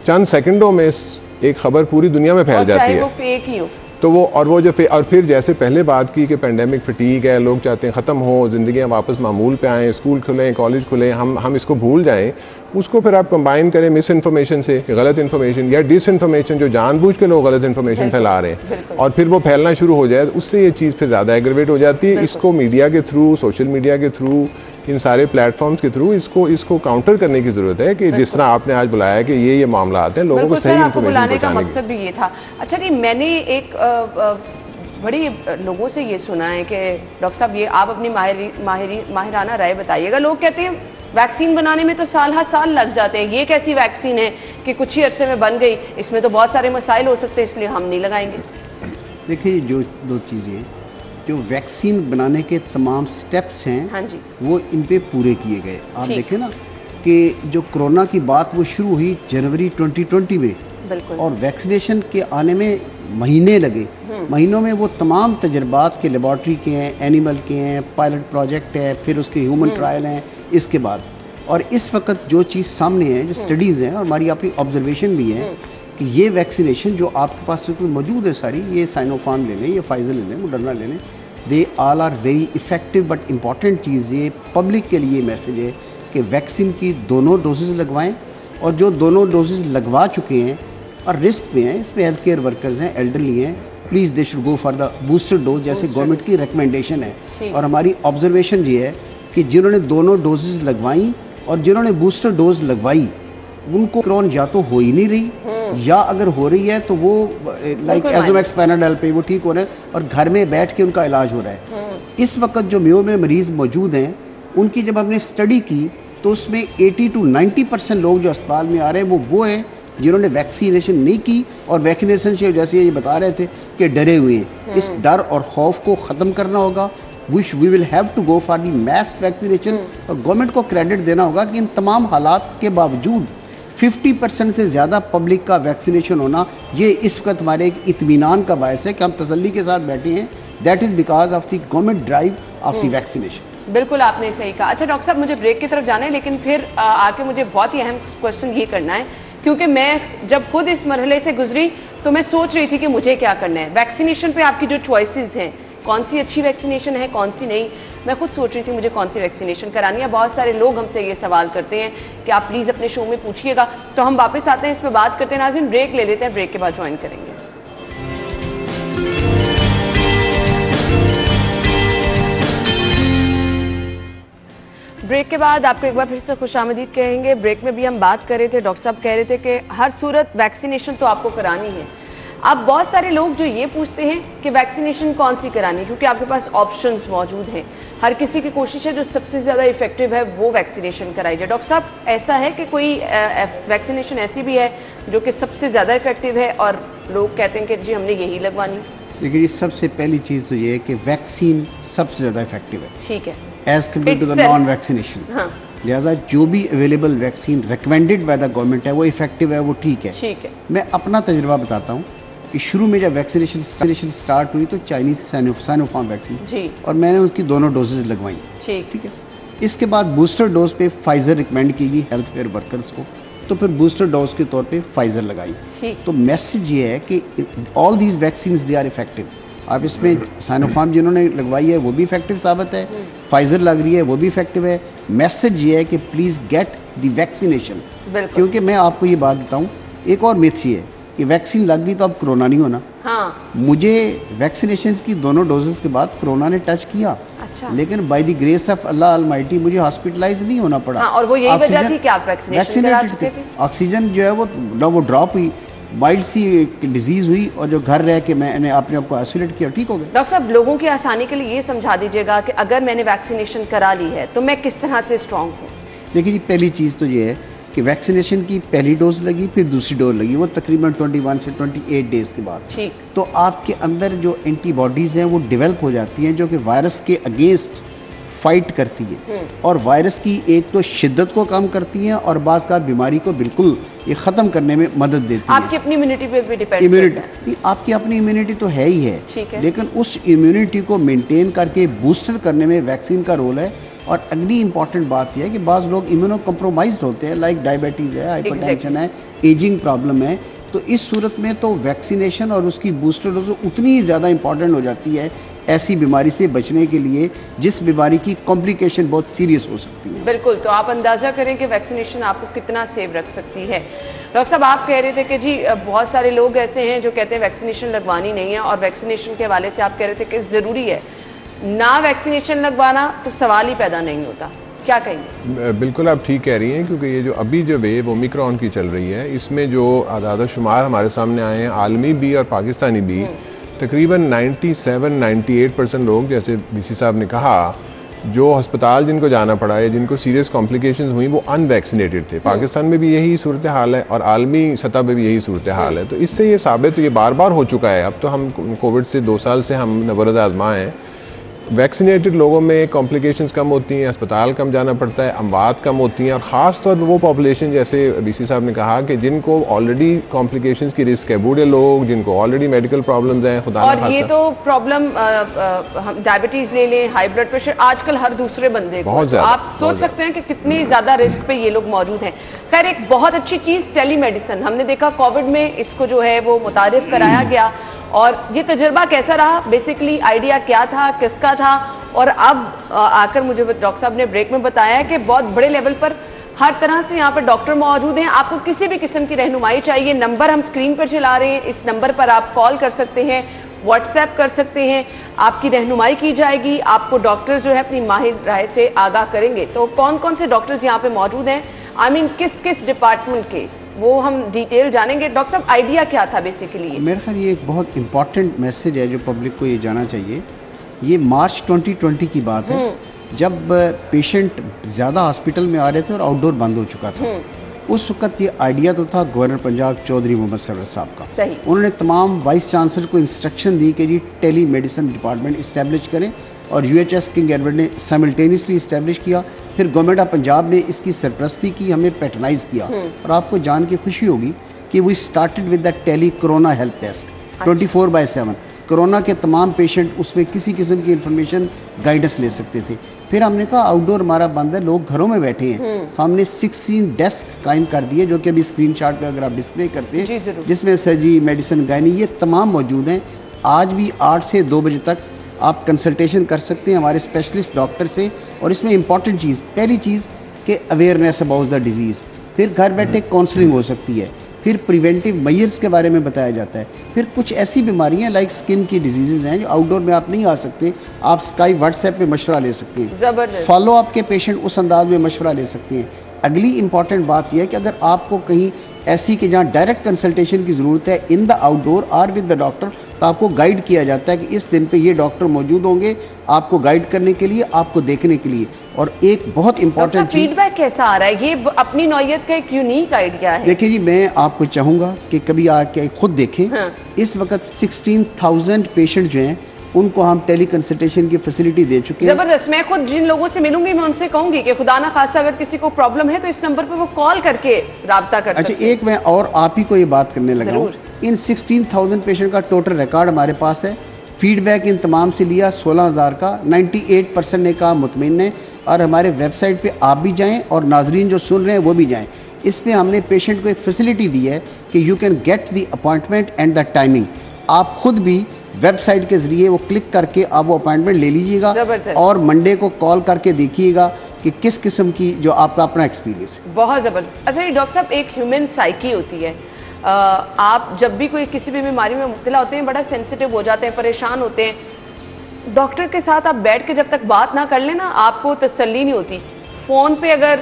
चंद सेकंडों में एक खबर पूरी दुनिया में फैल जाती है। वो फेक ही हो तो और फिर जैसे पहले बात की कि पेंडेमिक फटीग है, लोग चाहते हैं ख़त्म हो, ज़िंदगियाँ वापस मामूल पे आएँ, स्कूल खुलें, कॉलेज खुलें, हम इसको भूल जाएं। उसको फिर आप कंबाइन करें मिस इन्फॉर्मेशन से, गलत इन्फॉर्मेशन या डिस इन्फॉर्मेशन, जो जानबूझ के लोग गलत इन्फॉर्मेशन फैला रहे हैं, और फिर वो फैलना शुरू हो जाए, उससे ये चीज़ फिर ज़्यादा एग्रेवेट हो जाती है। इसको मीडिया के थ्रू, सोशल मीडिया के थ्रू, इन सारे प्लेटफॉर्म्स के थ्रू इसको काउंटर करने की ज़रूरत है कि जिस तरह आपने आज बुलाया कि ये मामला आते हैं, लोगों को सही इन्फॉर्मेशन पहुंचाने का मकसद भी ये था। अच्छा जी, मैंने एक बड़ी लोगों से ये सुना है कि डॉक्टर साहब ये आप अपनी माहिराना राय बताइएगा, लोग कहते हैं वैक्सीन बनाने में तो साल हर साल लग जाते हैं, ये कैसी वैक्सीन है कि कुछ ही अरसे में बन गई, इसमें तो बहुत सारे मसाइल हो सकते हैं, इसलिए हम नहीं लगाएंगे। देखिए, जो दो चीज़ें, जो वैक्सीन बनाने के तमाम स्टेप्स हैं, हाँ जी, वो इन पे पूरे किए गए। आप देखें ना कि जो कोरोना की बात वो शुरू हुई जनवरी 2020 में, और वैक्सीनेशन के आने में महीने लगे। महीनों में वो तमाम तजर्बात के लेबॉर्ट्री के हैं, एनिमल के हैं, पायलट प्रोजेक्ट है, फिर उसके ह्यूमन ट्रायल हैं इसके बाद। और इस वक्त जो चीज़ सामने है, जो स्टडीज़ हैं और हमारी अपनी ऑब्जर्वेशन भी है कि ये वैक्सीनेशन जो आपके पास मौजूद है सारी, ये साइनोफार्म ले लें, ये फाइजर ले लें, मॉडर्ना ले लें, they all are very effective. But important चीज़ ये पब्लिक के लिए मैसेज है कि वैक्सीन की दोनों डोजेज़ लगवाएं, और जो दोनों डोजेज़ लगवा चुके हैं और रिस्क में हैं, इसमें हेल्थ केयर वर्कर्स हैं, एल्डरली हैं, please they should go for the booster dose, जैसे गवर्नमेंट की रिकमेंडेशन है। और हमारी ऑब्जर्वेशन ये है कि जिन्होंने दोनों डोजेज़ लगवाई और जिन्होंने बूस्टर डोज लगवाई, उनको कोरोना या तो हो ही नहीं रही, या अगर हो रही है तो वो लाइक एजोमैक्स पैनाडल पे वो ठीक हो रहे हैं और घर में बैठ के उनका इलाज हो रहा है। इस वक्त जो मेयो में मरीज़ मौजूद हैं, उनकी जब हमने स्टडी की तो उसमें 80 to 90% लोग जो अस्पताल में आ रहे हैं वो हैं जिन्होंने वैक्सीनेशन नहीं की, और वैक्सीनेशन से जैसे ये बता रहे थे कि डरे हुए हैं। इस डर और खौफ को ख़त्म करना होगा। We will have to go for the mass vaccination, और गवर्नमेंट को क्रेडिट देना होगा कि इन तमाम हालात के बावजूद 50% से ज़्यादा पब्लिक का वैक्सीनेशन होना, ये इस वक्त हमारे एक इत्मीनान का बायस है कि हम तसल्ली के साथ बैठे हैं। That is because of the government drive of the vaccination. बिल्कुल आपने सही कहा। अच्छा डॉक्टर साहब, मुझे ब्रेक की तरफ जाना है, लेकिन फिर आके मुझे बहुत ही अहम क्वेश्चन ये करना है, क्योंकि मैं जब खुद इस मरहले से गुजरी तो मैं सोच रही थी कि मुझे क्या करना है। वैक्सीनेशन पे आपकी जो चॉइसेस हैं, कौन सी अच्छी वैक्सीनेशन है, कौन सी नहीं, मैं खुद सोच रही थी मुझे कौन सी वैक्सीनेशन करानी है। बहुत सारे लोग हमसे ये सवाल करते हैं कि आप प्लीज़ अपने शो में पूछिएगा। तो हम वापस आते हैं, इस पर बात करते हैं। नाज़रीन ब्रेक ले लेते हैं, ब्रेक के बाद ज्वाइन करेंगे। ब्रेक के बाद आपको एक बार फिर से खुशामदीद कहेंगे। ब्रेक में भी हम बात कर रहे थे, डॉक्टर साहब कह रहे थे कि हर सूरत वैक्सीनेशन तो आपको करानी है। अब बहुत सारे लोग जो ये पूछते हैं कि वैक्सीनेशन कौन सी करानी, क्योंकि आपके पास ऑप्शंस मौजूद हैं। हर किसी की कोशिश है जो सबसे ज़्यादा इफेक्टिव है वो वैक्सीनेशन कराई जाए। डॉक्टर साहब, ऐसा है कि कोई वैक्सीनेशन ऐसी भी है जो कि सबसे ज़्यादा इफेक्टिव है और लोग कहते हैं कि जी हमने यही लगवानी? देखिए, सबसे पहली चीज़ तो ये है कि वैक्सीन सबसे ज़्यादा इफेक्टिव है, ठीक है, as compare to the non vaccination. हाँ, लिहाजा जो भी available vaccine recommended by the government है वो इफेक्टिव है, वो ठीक है। ठीक है। मैं अपना तजुर्बा बताता हूँ कि शुरू में जब वैक्सीनेशन स्टार्ट हुई तो चाइनीज साइनोफार्म वैक्सीन जी, और मैंने उसकी दोनों डोजेज लगवाई। ठीक है। इसके बाद बूस्टर डोज पे फाइजर रिकमेंड की गई हेल्थ केयर वर्कर्स को, तो फिर बूस्टर डोज के तौर पे फाइजर लगाई। ठीक। तो मैसेज ये है कि all these vaccine they are effective. आप इसमें साइनोफार्म जिन्होंने लगवाई है वो भी इफेक्टिव साबित है, फाइजर लग रही है वो भी इफेक्टिव है। मैसेज ये है कि प्लीज़ गेट द वैक्सीनेशन, क्योंकि मैं आपको ये बात बताऊँ, एक और मिथ ये है कि वैक्सीन लग गई तो अब कोरोना नहीं होना। हाँ, मुझे वैक्सीनेशन की दोनों डोजेस के बाद कोरोना ने टच किया। अच्छा। लेकिन bye the grace of Allah Almighty मुझे हॉस्पिटलाइज नहीं होना पड़ा। हाँ, और वो यही वजह थी कि आप वैक्सीनेशन करा चुके थे। ऑक्सीजन जो है वो ड्रॉप हुई, माइल्ड सी डिजीज हुई, और जो घर रह के मैंने अपने आप को आइसोलेट किया, ठीक हो गया। डॉक्टर साहब, लोगों की आसानी के लिए ये समझा दीजिएगा कि अगर मैंने वैक्सीनेशन करा ली है तो मैं किस तरह से स्ट्रॉन्ग हूँ? देखिए जी, पहली चीज़ तो ये है कि वैक्सीनेशन की पहली डोज लगी, फिर दूसरी डोज लगी, वो तकरीबन 21 से 28 डेज़ के बाद। ठीक। तो आपके अंदर जो एंटीबॉडीज़ हैं वो डेवलप हो जाती हैं, जो कि वायरस के अगेंस्ट फाइट करती है, और वायरस की एक तो शिद्दत को कम करती हैं और बाज़ का बीमारी को बिल्कुल ये ख़त्म करने में मदद देती है। आपकी अपनी इम्यूनिटी पे भी डिपेंड इम्यूनिटी, आपकी अपनी इम्यूनिटी तो है ही है, ठीक है, लेकिन उस इम्यूनिटी को मेंटेन करके बूस्टर करने में वैक्सीन का रोल है। और अगली इंपॉर्टेंट बात यह है कि बाज़ लोग इम्यूनो कम्प्रोमाइज्ड होते हैं, लाइक डायबिटीज़ है, हाइपरटेंशन है, एजिंग प्रॉब्लम है। तो इस सूरत में तो वैक्सीनेशन और उसकी बूस्टर डोज उतनी ही ज़्यादा इंपॉर्टेंट हो जाती है ऐसी बीमारी से बचने के लिए जिस बीमारी की कॉम्प्लिकेशन बहुत सीरियस हो सकती है। बिल्कुल, तो आप अंदाज़ा करें कि वैक्सीनेशन आपको कितना सेव रख सकती है। डॉक्टर साहब, आप कह रहे थे कि जी बहुत सारे लोग ऐसे हैं जो कहते हैं वैक्सीनेशन लगवानी नहीं है, और वैक्सीनेशन के हवाले से आप कह रहे थे कि ज़रूरी है ना वैक्सीनेशन लगवाना, तो सवाल ही पैदा नहीं होता। क्या कहेंगे? बिल्कुल आप ठीक कह रही हैं, क्योंकि ये जो अभी जो वेव ओमिक्रॉन की चल रही है, इसमें जो आदाद शुमार हमारे सामने आए हैं, आलमी भी और पाकिस्तानी भी, तकरीबन 97-98% लोग, जैसे बीसी साहब ने कहा, जो अस्पताल जिनको जाना पड़ा है, जिनको सीरियस कॉम्प्लिकेशंस हुई, वो अनवैक्सीनेटेड थे। पाकिस्तान में भी यही सूरत हाल है और आलमी सतह पे भी यही सूरत हाल है। तो इससे ये साबित, ये बार बार हो चुका है। अब तो हम कोविड से 2 साल से हम नवरद आजमा हैं। वैक्सीनेटेड लोगों में कॉम्प्लिकेशंस कम होती हैं, अस्पताल कम जाना पड़ता है, अमवात कम होती हैं, और ख़ास तौर पर वो पॉपुलेशन, जैसे बीसी साहब ने कहा, कि जिनको ऑलरेडी कॉम्प्लिकेशंस की रिस्क है, बूढ़े लोग जिनको ऑलरेडी मेडिकल प्रॉब्लम्स हैं, खुदा और ये तो प्रॉब्लम हम डायबिटीज़ ले लें, हाई ब्लड प्रेशर, आजकल हर दूसरे बंदे को, तो आप सोच सकते हैं कि कितनी ज़्यादा रिस्क पे ये लोग मौजूद हैं। खैर, एक बहुत अच्छी चीज़ टेलीमेडिसिन, हमने देखा कोविड में इसको जो है वो मुतारिफ कराया गया, और ये तजुर्बा कैसा रहा, बेसिकली आइडिया क्या था, किसका था, और अब आकर मुझे डॉक्टर साहब ने ब्रेक में बताया कि बहुत बड़े लेवल पर हर तरह से यहाँ पर डॉक्टर मौजूद हैं। आपको किसी भी किस्म की रहनुमाई चाहिए, नंबर हम स्क्रीन पर चला रहे हैं, इस नंबर पर आप कॉल कर सकते हैं, व्हाट्सएप कर सकते हैं, आपकी रहनुमाई की जाएगी, आपको डॉक्टर जो है अपनी माहिर राय से आगाह करेंगे। तो कौन कौन से डॉक्टर्स यहाँ पे मौजूद हैं, आई मीन किस किस डिपार्टमेंट के, वो हम डिटेल जानेंगे। डॉक्टर साहब, आइडिया क्या था बेसिकली? मेरे ख्याल ये एक बहुत इंपॉर्टेंट मैसेज है जो पब्लिक को ये जाना चाहिए। ये मार्च 2020 की बात है, जब पेशेंट ज़्यादा हॉस्पिटल में आ रहे थे और आउटडोर बंद हो चुका था। उस वक्त ये आइडिया तो था गवर्नर पंजाब चौधरी मोहम्मद सरवर साहब का। सही। उन्होंने तमाम वाइस चांसलर को इंस्ट्रक्शन दी कि जी टेली मेडिसिन डिपार्टमेंट इस्टेब्लिश करें, और UHS किंग एडवर्ड ने साइमल्टेनियसली इस्टेब्लिश किया। फिर गवर्नमेंट ऑफ पंजाब ने इसकी सरपरस्ती की, हमें पैटर्नाइज किया। और आपको जान के खुशी होगी कि we started with the tele corona help desk 24/7। Corona के तमाम पेशेंट उसमें किसी किस्म की इंफॉर्मेशन गाइडेंस ले सकते थे। फिर हमने कहा आउटडोर हमारा बंद है, लोग घरों में बैठे हैं, तो हमने 16 डेस्क कायम कर दिए, जो कि अभी स्क्रीनशॉट पे अगर आप डिस्प्ले करते हैं, जिसमें सर्जरी, मेडिसिन, गायनी ये तमाम मौजूद हैं। आज भी 8 से 2 बजे तक आप कंसल्टेशन कर सकते हैं हमारे स्पेशलिस्ट डॉक्टर से। और इसमें इंपॉर्टेंट चीज़, पहली चीज़ कि अवेयरनेस अबाउट द डिजीज़, फिर घर बैठे काउंसलिंग हो सकती है, फिर प्रिवेंटिव मेजर्स के बारे में बताया जाता है, फिर कुछ ऐसी बीमारियां लाइक स्किन की डिजीज़ हैं जो आउटडोर में आप नहीं आ सकते, आप स्काई व्हाट्सएप पे मशवरा ले सकते हैं, फॉलो अप के पेशेंट उस अंदाज में मशवरा ले सकते हैं। अगली इंपॉर्टेंट बात यह है कि अगर आपको कहीं ऐसी कि जहाँ डायरेक्ट कंसल्टेशन की ज़रूरत है इन द आउटडोर और विद द डॉक्टर, तो आपको गाइड किया जाता है कि इस दिन पे ये डॉक्टर मौजूद होंगे आपको गाइड करने के लिए, आपको देखने के लिए। और एक बहुत इंपॉर्टेंट चीज़, फीडबैक कैसा आ रहा है? ये अपनी नौयत का एक यूनिक आइडिया है। देखिए जी, मैं आपको चाहूँगा कि कभी आके खुद देखें। इस वक्त 16,000 पेशेंट जो हैं उनको हम टेली कंसल्टेशन की फैसिलिटी दे चुके हैं। जबरदस्त। मैं खुद जिन लोगों से मिलूंगी मैं उनसे कहूंगी कि खुदा ना खास्ता अगर किसी को प्रॉब्लम है तो इस नंबर पे वो कॉल करके राब्ता कर सकते हैं। अच्छा, एक मैं और आप ही को ये बात करने लगा हूँ, इन 16,000 पेशेंट का टोटल रिकॉर्ड हमारे पास है। फीडबैक इन तमाम से लिया 16,000 का, 98% ने कहा मुतमिन है। और हमारे वेबसाइट पे आप भी जाएं और नाजरीन जो सुन रहे हैं वो भी जाएं। इसमें हमने पेशेंट को एक फैसिलिटी दी है कि you can get the appointment and the timing. आप खुद भी वेबसाइट के जरिए वो क्लिक करके आप वो अपॉइंटमेंट ले लीजिएगा और मंडे को कॉल करके देखिएगा कि किस किस्म की जो आपका अपना एक्सपीरियंस है। बहुत ज़बरदस्त। अच्छा, ये डॉक्टर साहब, एक ह्यूमन साइकी होती है। आप जब भी कोई किसी भी बीमारी में मुब्तला होते हैं बड़ा सेंसिटिव हो जाते हैं, परेशान होते हैं। डॉक्टर के साथ आप बैठ के जब तक बात ना कर लें ना, आपको तसल्ली नहीं होती। फ़ोन पे अगर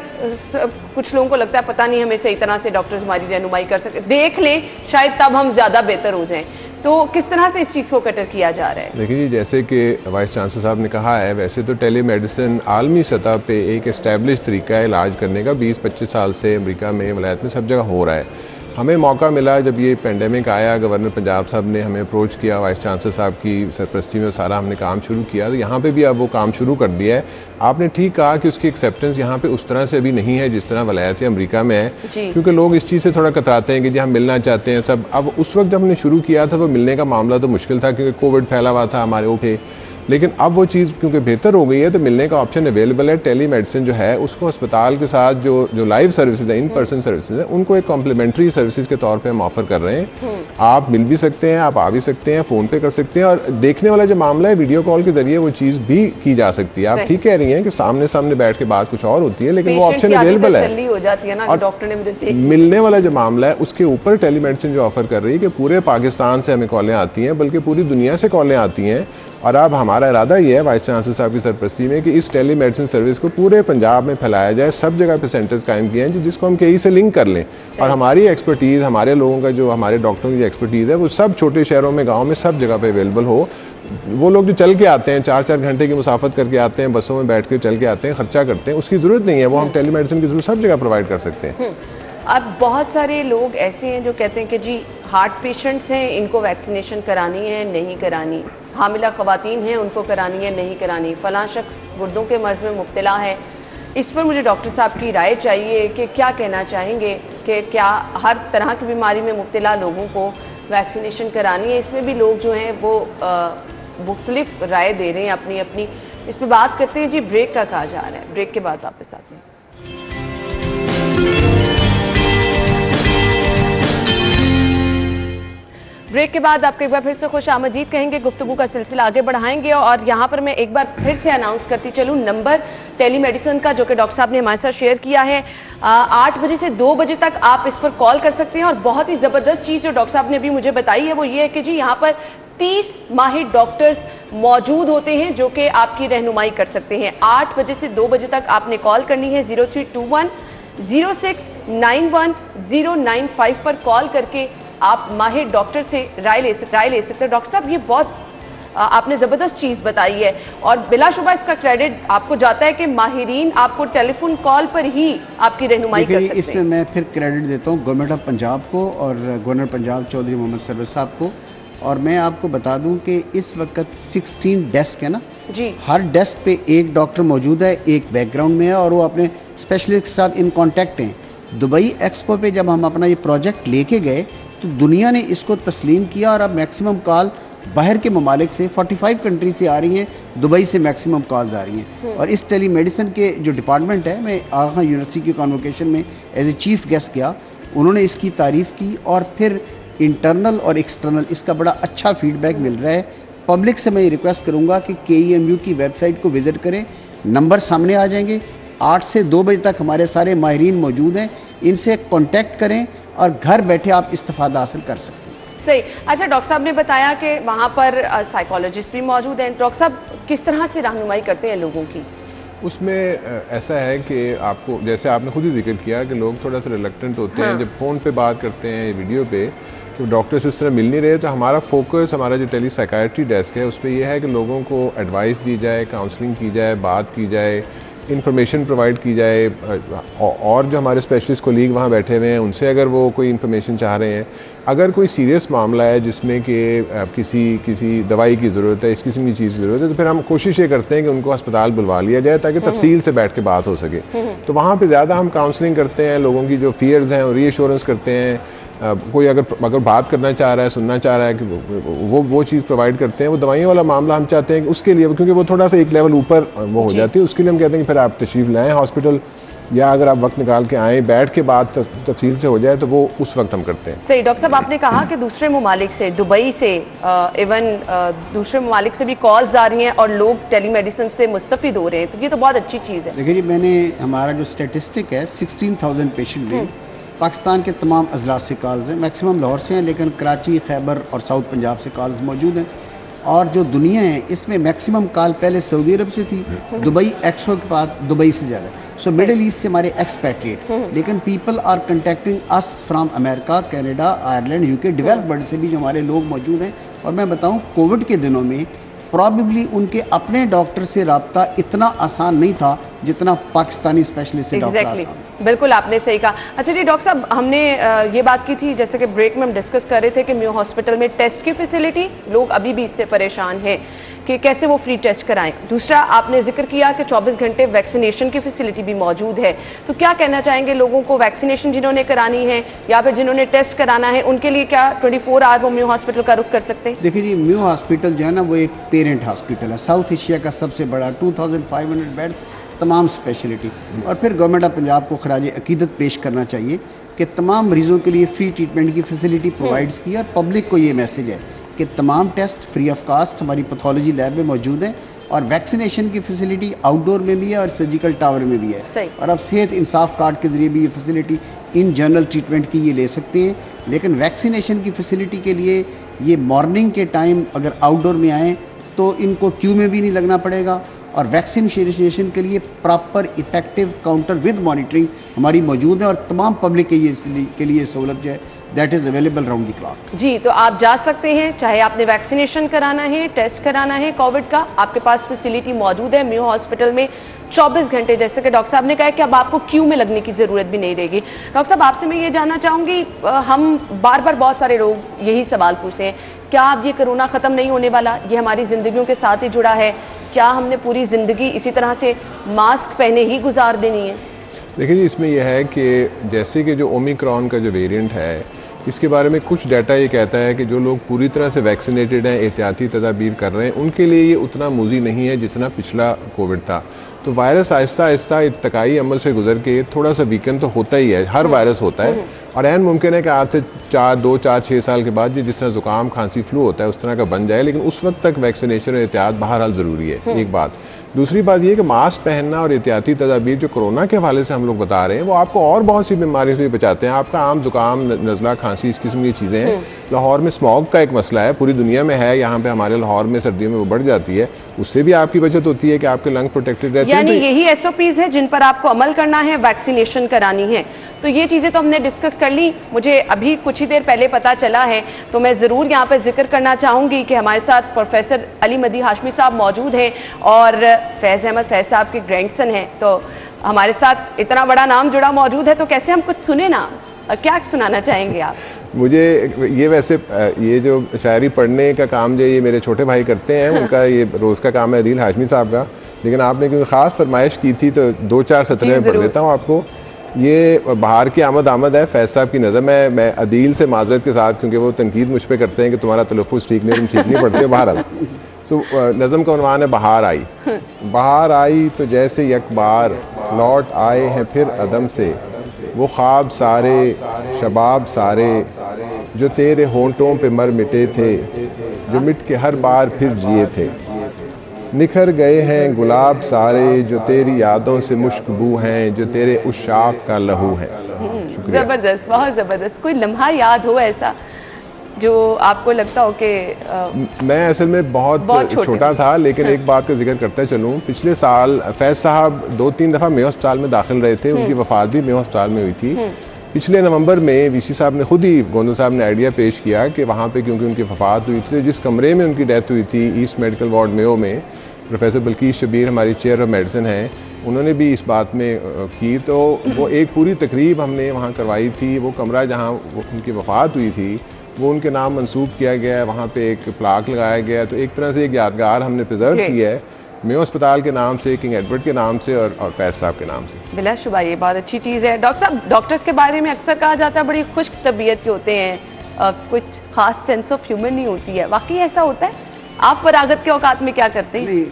कुछ लोगों को लगता है पता नहीं हमें सही तरह से डॉक्टर्स हमारी रहनुमाई कर सकते, देख ले शायद तब हम ज़्यादा बेहतर हो जाएं। तो किस तरह से इस चीज़ को कटर किया जा रहा है? देखिए जी, जैसे कि वाइस चांसलर साहब ने कहा है, वैसे तो टेली मेडिसिन आलमी सतह पे एक इस्टेब्लिश तरीका है इलाज करने का। 20-25 साल से अमेरिका में, वलायत में सब जगह हो रहा है। हमें मौका मिला जब ये पेंडेमिक आया, गवर्नर पंजाब साहब ने हमें अप्रोच किया, वाइस चांसलर साहब की सरपरस्ती में सारा हमने काम शुरू किया। तो यहाँ पे भी अब वो काम शुरू कर दिया है। आपने ठीक कहा कि उसकी एक्सेप्टेंस यहाँ पे उस तरह से अभी नहीं है जिस तरह वलायत अमेरिका में है, क्योंकि लोग इस चीज़ से थोड़ा कतराते हैं कि जी हम मिलना चाहते हैं सब। अब उस वक्त जब हमने शुरू किया था वो मिलने का मामला तो मुश्किल था क्योंकि कोविड फैला हुआ था हमारे ऊपर, लेकिन अब वो चीज़ क्योंकि बेहतर हो गई है तो मिलने का ऑप्शन अवेलेबल है। टेली मेडिसिन जो है उसको अस्पताल के साथ जो लाइव सर्विसेज है, इन पर्सन सर्विसेज है, उनको एक कॉम्प्लीमेंट्री सर्विसेज के तौर पे हम ऑफर कर रहे हैं। आप मिल भी सकते हैं, आप आ भी सकते हैं, फ़ोन पे कर सकते हैं। और देखने वाला जो मामला है वीडियो कॉल के जरिए वो चीज़ भी की जा सकती है। आप ठीक कह रही हैं कि सामने सामने बैठ के बात कुछ और होती है, लेकिन वो ऑप्शन अवेलेबल है। और मिलने वाला जो मामला है उसके ऊपर टेली मेडिसिन जो ऑफर कर रही है कि पूरे पाकिस्तान से हमें कॉलें आती हैं, बल्कि पूरी दुनिया से कॉलें आती हैं। और अब हमारा इरादा ये है वाइस चांसलर साहब की सरपरस्ती में कि इस टेली मेडिसिन सर्विस को पूरे पंजाब में फैलाया जाए। सब जगह पे सेंटर्स कायम किए हैं जिसको हम KE से लिंक कर लें। और हमारी एक्सपर्टीज़, हमारे लोगों का जो, हमारे डॉक्टरों की जो एक्सपर्टीज़ है वो सब छोटे शहरों में, गाँव में, सब जगह पर अवेलेबल हो। वो लोग जो चल के आते हैं, 4-4 घंटे की मुसाफत करके आते हैं, बसों में बैठ कर चल के आते हैं, खर्चा करते हैं, उसकी ज़रूरत नहीं है। वो हम टेली मेडिसिन की जरूरत सब जगह प्रोवाइड कर सकते हैं। अब बहुत सारे लोग ऐसे हैं जो कहते हैं कि जी हार्ट पेशेंट्स हैं, इनको वैक्सीनेशन करानी है, नहीं करानी, हामिला ख़वातीन हैं, उनको करानी है, नहीं करानी, फ़लाँ शख्स गुर्दों के मर्ज़ में मुब्तला है। इस पर मुझे डॉक्टर साहब की राय चाहिए कि क्या कहना चाहेंगे कि क्या हर तरह की बीमारी में मुब्तला लोगों को वैक्सीनेशन करानी है? इसमें भी लोग जो हैं वो मुख्तलिफ राय दे रहे हैं अपनी अपनी। इस पर बात करते हैं जी। ब्रेक का कहा जा रहा है, ब्रेक के बाद वापस आते हैं। ब्रेक के बाद आपको एक बार फिर से खुश आमदीद कहेंगे, गुफ्तगू का सिलसिला आगे बढ़ाएंगे। और यहाँ पर मैं एक बार फिर से अनाउंस करती चलूँ नंबर टेली मेडिसिन का, जो कि डॉक्टर साहब ने हमारे साथ शेयर किया है। 8 बजे से 2 बजे तक आप इस पर कॉल कर सकते हैं। और बहुत ही ज़बरदस्त चीज़ जो डॉक्टर साहब ने अभी मुझे बताई है वो ये है कि जी यहाँ पर 30 माहिर डॉक्टर्स मौजूद होते हैं जो कि आपकी रहनुमाई कर सकते हैं। 8 बजे से 2 बजे तक आपने कॉल करनी है। 0321 0691 095 पर कॉल करके आप माहिर डॉक्टर से राय ले सकते हैं। डॉक्टर साहब, ये बहुत आपने ज़बरदस्त चीज़ बताई है और बिलाशुबा इसका क्रेडिट आपको जाता है कि माहिरीन आपको टेलीफोन कॉल पर ही आपकी रहनुमाई कर सकते हैं। इसमें मैं फिर क्रेडिट देता हूँ गवर्नमेंट ऑफ पंजाब को और गवर्नर पंजाब चौधरी मोहम्मद सरवर साहब को। और मैं आपको बता दूं कि इस वक्त 16 डेस्क है ना जी, हर डेस्क पे एक डॉक्टर मौजूद है, एक बैकग्राउंड में है और वो अपने स्पेशलिस्ट के साथ इन कांटेक्ट हैं। दुबई एक्सपो पे जब हम अपना ये प्रोजेक्ट लेके गए तो दुनिया ने इसको तस्लीम किया और अब मैक्सिमम कॉल बाहर के ममालिक से 45 कंट्री से आ रही हैं, दुबई से मैक्सिमम कॉल्स आ रही हैं। और इस टेली मेडिसिन के जो डिपार्टमेंट है, मैं आगा खान यूनिवर्सिटी के कॉन्वोकेशन में एज ए चीफ गेस्ट गया, उन्होंने इसकी तारीफ़ की और फिर इंटरनल और एक्सटर्नल इसका बड़ा अच्छा फीडबैक मिल रहा है। पब्लिक से मैं ये रिक्वेस्ट करूँगा कि KEMU की वेबसाइट को विज़िट करें, नंबर सामने आ जाएंगे, 8 से 2 बजे तक हमारे सारे माहिरीन मौजूद हैं, इनसे कॉन्टैक्ट करें और घर बैठे आप इस्तिफ़ादा हासिल कर सकते हैं। सही। अच्छा, डॉक्टर साहब ने बताया कि वहाँ पर साइकोलॉजिस्ट भी मौजूद हैं। डॉक्टर साहब किस तरह से रहनुमाई करते हैं लोगों की? उसमें ऐसा है कि आपको, जैसे आपने खुद ही जिक्र किया कि लोग थोड़ा सा रिलक्टेंट होते हैं जब फ़ोन पे बात करते हैं, वीडियो पे, तो डॉक्टर से उस तरह मिल नहीं रहे। तो हमारा फोकस, हमारा जो टेली साइकाइट्री डेस्क है, उस पर यह है कि लोगों को एडवाइस दी जाए, काउंसलिंग की जाए, बात की जाए, इन्फॉर्मेशन प्रोवाइड की जाए, और जो हमारे स्पेशलिस्ट कोलीग वहाँ बैठे हुए हैं उनसे अगर वो कोई इन्फॉर्मेशन चाह रहे हैं, अगर कोई सीरियस मामला है जिसमें कि किसी दवाई की ज़रूरत है, इस किस्म की चीज़ की ज़रूरत है, तो फिर हम कोशिश ये करते हैं कि उनको अस्पताल बुलवा लिया जाए ताकि तफसील से बैठ के बात हो सके। तो वहाँ पे ज़्यादा हम काउंसलिंग करते हैं, लोगों की जो फियर्स हैं रीअश्योरेंस करते हैं। कोई अगर बात करना चाह रहा है, सुनना चाह रहा है, कि वो चीज़ प्रोवाइड करते हैं। वो दवाइयों वाला मामला हम चाहते हैं कि उसके लिए, क्योंकि वो थोड़ा सा एक लेवल ऊपर वो हो जाती है, उसके लिए हम कहते हैं कि फिर आप तशरीफ़ लाएँ हॉस्पिटल, या अगर आप वक्त निकाल के आएँ, बैठ के बात तफसील से हो जाए, तो वो उस वक्त हम करते हैं। सही। डॉक्टर साहब, आपने कहा कि दूसरे ममालिक से, दुबई से, इवन दूसरे ममालिक से भी कॉल्स आ रही हैं और लोग टेलीमेडिसिन से मुस्तफ़िद हो रहे हैं, तो ये तो बहुत अच्छी चीज़ है। देखिए जी, मैंने हमारा जो स्टेटिस्टिक है 16,000 पेशेंट में पाकिस्तान के तमाम अजला से कॉल्स हैं, मैक्सिमम लाहौर से हैं, लेकिन कराची, खैबर और साउथ पंजाब से कॉल्स मौजूद हैं। और जो दुनिया है इसमें मैक्सिमम कॉल पहले सऊदी अरब से थी, दुबई एक्सपो के बाद दुबई से ज़्यादा। सो मिडिल ईस्ट से हमारे एक्सपैट्रिएट, लेकिन people are contacting us from America, Canada, Ireland, UK, developed world से भी जो हमारे लोग मौजूद हैं। और मैं बताऊं, कोविड के दिनों में प्रॉबेबली उनके अपने डॉक्टर से रब्ता इतना आसान नहीं था जितना पाकिस्तानी स्पेशलिस्ट से डॉक्टर आसान। बिल्कुल, आपने सही कहा। अच्छा जी डॉक्टर साहब, हमने ये बात की थी, जैसे कि ब्रेक में हम डिस्कस कर रहे थे कि म्यू हॉस्पिटल में टेस्ट की फैसिलिटी, लोग अभी भी इससे परेशान हैं कि कैसे वो फ्री टेस्ट कराएं। दूसरा, आपने जिक्र किया कि 24 घंटे वैक्सीनेशन की फैसिलिटी भी मौजूद है। तो क्या कहना चाहेंगे लोगों को, वैक्सीनेशन जिन्होंने करानी है या फिर जिन्होंने टेस्ट कराना है, उनके लिए क्या 24 आवर वो म्यू हॉस्पिटल का रुख कर सकते हैं? देखिए जी, म्यू हॉस्पिटल जो है ना, वो एक पेरेंट हॉस्पिटल है, साउथ एशिया का सबसे बड़ा, 2500 बेड्स, तमाम स्पेशलिटी। और फिर गवर्नमेंट ऑफ पंजाब को खराज अकीदत पेश करना चाहिए कि तमाम मरीज़ों के लिए फ्री ट्रीटमेंट की फैसिलिटी प्रोवाइड्स की। और पब्लिक को ये मैसेज है कि तमाम टेस्ट फ्री ऑफ कास्ट हमारी पैथोलॉजी लैब में मौजूद हैं, और वैक्सीनेशन की फैसिलिटी आउटडोर में भी है और सर्जिकल टावर में भी है। और अब सेहत इंसाफ कार्ड के ज़रिए भी ये फैसिलिटी इन जनरल ट्रीटमेंट की ये ले सकते हैं। लेकिन वैक्सीनेशन की फैसिलिटी के लिए ये मॉर्निंग के टाइम अगर आउटडोर में आएँ तो इनको क्यू में भी नहीं लगना पड़ेगा। और वैक्सीनेशन के लिए proper effective counter with monitoring हमारी मौजूद है, और तमाम पब्लिक के लिए सहूलत जो है that is available round the clock. जी, तो आप जा सकते हैं, चाहे आपने वैक्सीनेशन कराना है, टेस्ट कराना है कोविड का, आपके पास फैसिलिटी मौजूद है म्यू हॉस्पिटल में 24 घंटे। जैसे कि डॉक्टर साहब ने कहा कि अब आपको क्यू में लगने की ज़रूरत भी नहीं रहेगी। डॉक्टर साहब, आपसे मैं ये जानना चाहूँगी, हम बार बार बहुत सारे लोग यही सवाल पूछते हैं, क्या अब ये कोरोना ख़त्म नहीं होने वाला? ये हमारी ज़िंदगियों के साथ ही जुड़ा है, क्या हमने पूरी ज़िंदगी इसी तरह से मास्क पहने ही गुजार देनी है? देखिए जी, इसमें यह है कि जैसे कि जो ओमिक्रॉन का जो वेरिएंट है, इसके बारे में कुछ डाटा ये कहता है कि जो लोग पूरी तरह से वैक्सीनेटेड हैं, एहतियाती तदाबीर कर रहे हैं, उनके लिए ये उतना मुज़ी नहीं है जितना पिछला कोविड था। तो वायरस आहिस्ता आहिस्ता इत्तकाई अमल से गुजर के थोड़ा सा वीकन तो होता ही है, हर वायरस होता है। और ऐन मुमकिन है कि आज से 2-4-6 साल के बाद जिस तरह ज़ुकाम, खांसी, फ्लू होता है उस तरह का बन जाए, लेकिन उस वक्त तक वैक्सीनेशन और एहतियात बहरहाल ज़रूरी है, एक बात। दूसरी बात यह कि मास्क पहनना और एहतियाती तदाबीर जो कोरोना के हवाले से हम लोग बता रहे हैं, वो आपको और बहुत सी बीमारियों से भी बचाते हैं। आपका आम ज़ुकाम, नज़ला, खांसी, इस किस्म की चीज़ें हैं। लाहौर में स्मॉग का एक मसला है, पूरी दुनिया में है, यहाँ पे हमारे लाहौर में सर्दियों में वो बढ़ जाती है, उससे भी आपकी बचत होती है कि आपके लंग प्रोटेक्टेड रहते हैं। यानी यही SOPs है जिन पर आपको अमल करना है, वैक्सीनेशन करानी है। तो ये चीज़ें तो हमने डिस्कस कर ली। मुझे अभी कुछ ही देर पहले पता चला है, तो मैं ज़रूर यहाँ पर जिक्र करना चाहूँगी कि हमारे साथ प्रोफेसर अली मदी हाशमी साहब मौजूद हैं और फैज़ अहमद फैज़ साहब के ग्रैंडसन हैं। तो हमारे साथ इतना बड़ा नाम जुड़ा मौजूद है, तो कैसे हम कुछ सुने ना, क्या सुनाना चाहेंगे आप? मुझे ये वैसे ये जो शायरी पढ़ने का काम जो ये मेरे छोटे भाई करते हैं, उनका ये रोज़ का काम है, अदील हाशमी साहब का। लेकिन आपने क्योंकि ख़ास फरमाइश की थी तो 2-4 सतरें पढ़ देता हूँ आपको ये बाहर की आमद है। फैज़ साहब की नज़र मैं अदील से माजरत के साथ, क्योंकि वो तनकीद मुझ पर करते हैं कि तुम्हारा तलफ़ुज़ ठीक नहीं, तुम ठीक नहीं पढ़ते। बहरहाल सो नज़म का उन्वान है बहार आई। बहार आई तो जैसे एक बार लौट आए हैं फिर अदम से, वो ख्वाब सारे शबाब सारे जो तेरे होंठों पे मर मिटे थे, जो मिट के हर बार फिर जिए थे। निखर गए हैं गुलाब सारे जो तेरी यादों से मुश्कबू हैं, जो तेरे उशाक का लहू है। शुक्रिया। ज़बरदस्त, बहुत ज़बरदस्त। कोई लम्हा याद हो ऐसा जो आपको लगता हो कि मैं असल में बहुत छोटा था, लेकिन एक बात का जिक्र करते चलूँ। पिछले साल फैज़ साहब 2-3 दफ़ा मेयो अस्पताल में दाखिल रहे थे। उनकी वफ़ात भी मेयो अस्पताल में हुई थी। पिछले नवंबर में वीसी साहब ने खुद ही, गोंदल साहब ने आइडिया पेश किया कि वहाँ पे क्योंकि उनकी वफ़ात हुई थी, जिस कमरे में उनकी डेथ हुई थी ईस्ट मेडिकल वार्ड मेयो में, प्रोफेसर बल्कीस शबीर हमारी चेयर ऑफ मेडिसिन हैं, उन्होंने भी इस बात में की। तो वो एक पूरी तकरीब हमने वहाँ करवाई थी। वो कमरा जहाँ उनकी वफ़ात हुई थी वो उनके नाम मंसूब किया गया है, वहाँ पे एक प्लाक लगाया गया है। तो एक तरह से एक यादगार हमने प्रिजर्व की है मेयो अस्पताल के नाम से, किंग एडवर्ड के नाम से और फैज़ साहब के नाम से। बिलाशुबा ये बहुत अच्छी चीज़ है। डॉक्टर साहब, डॉक्टर्स के बारे में अक्सर कहा जाता है बड़ी खुश्क तबीयत के होते हैं, कुछ खास सेंस ऑफ ह्यूमर नहीं होती है। वाकई ऐसा होता है? आप फरागत के औकात में क्या करते हैं? नहीं,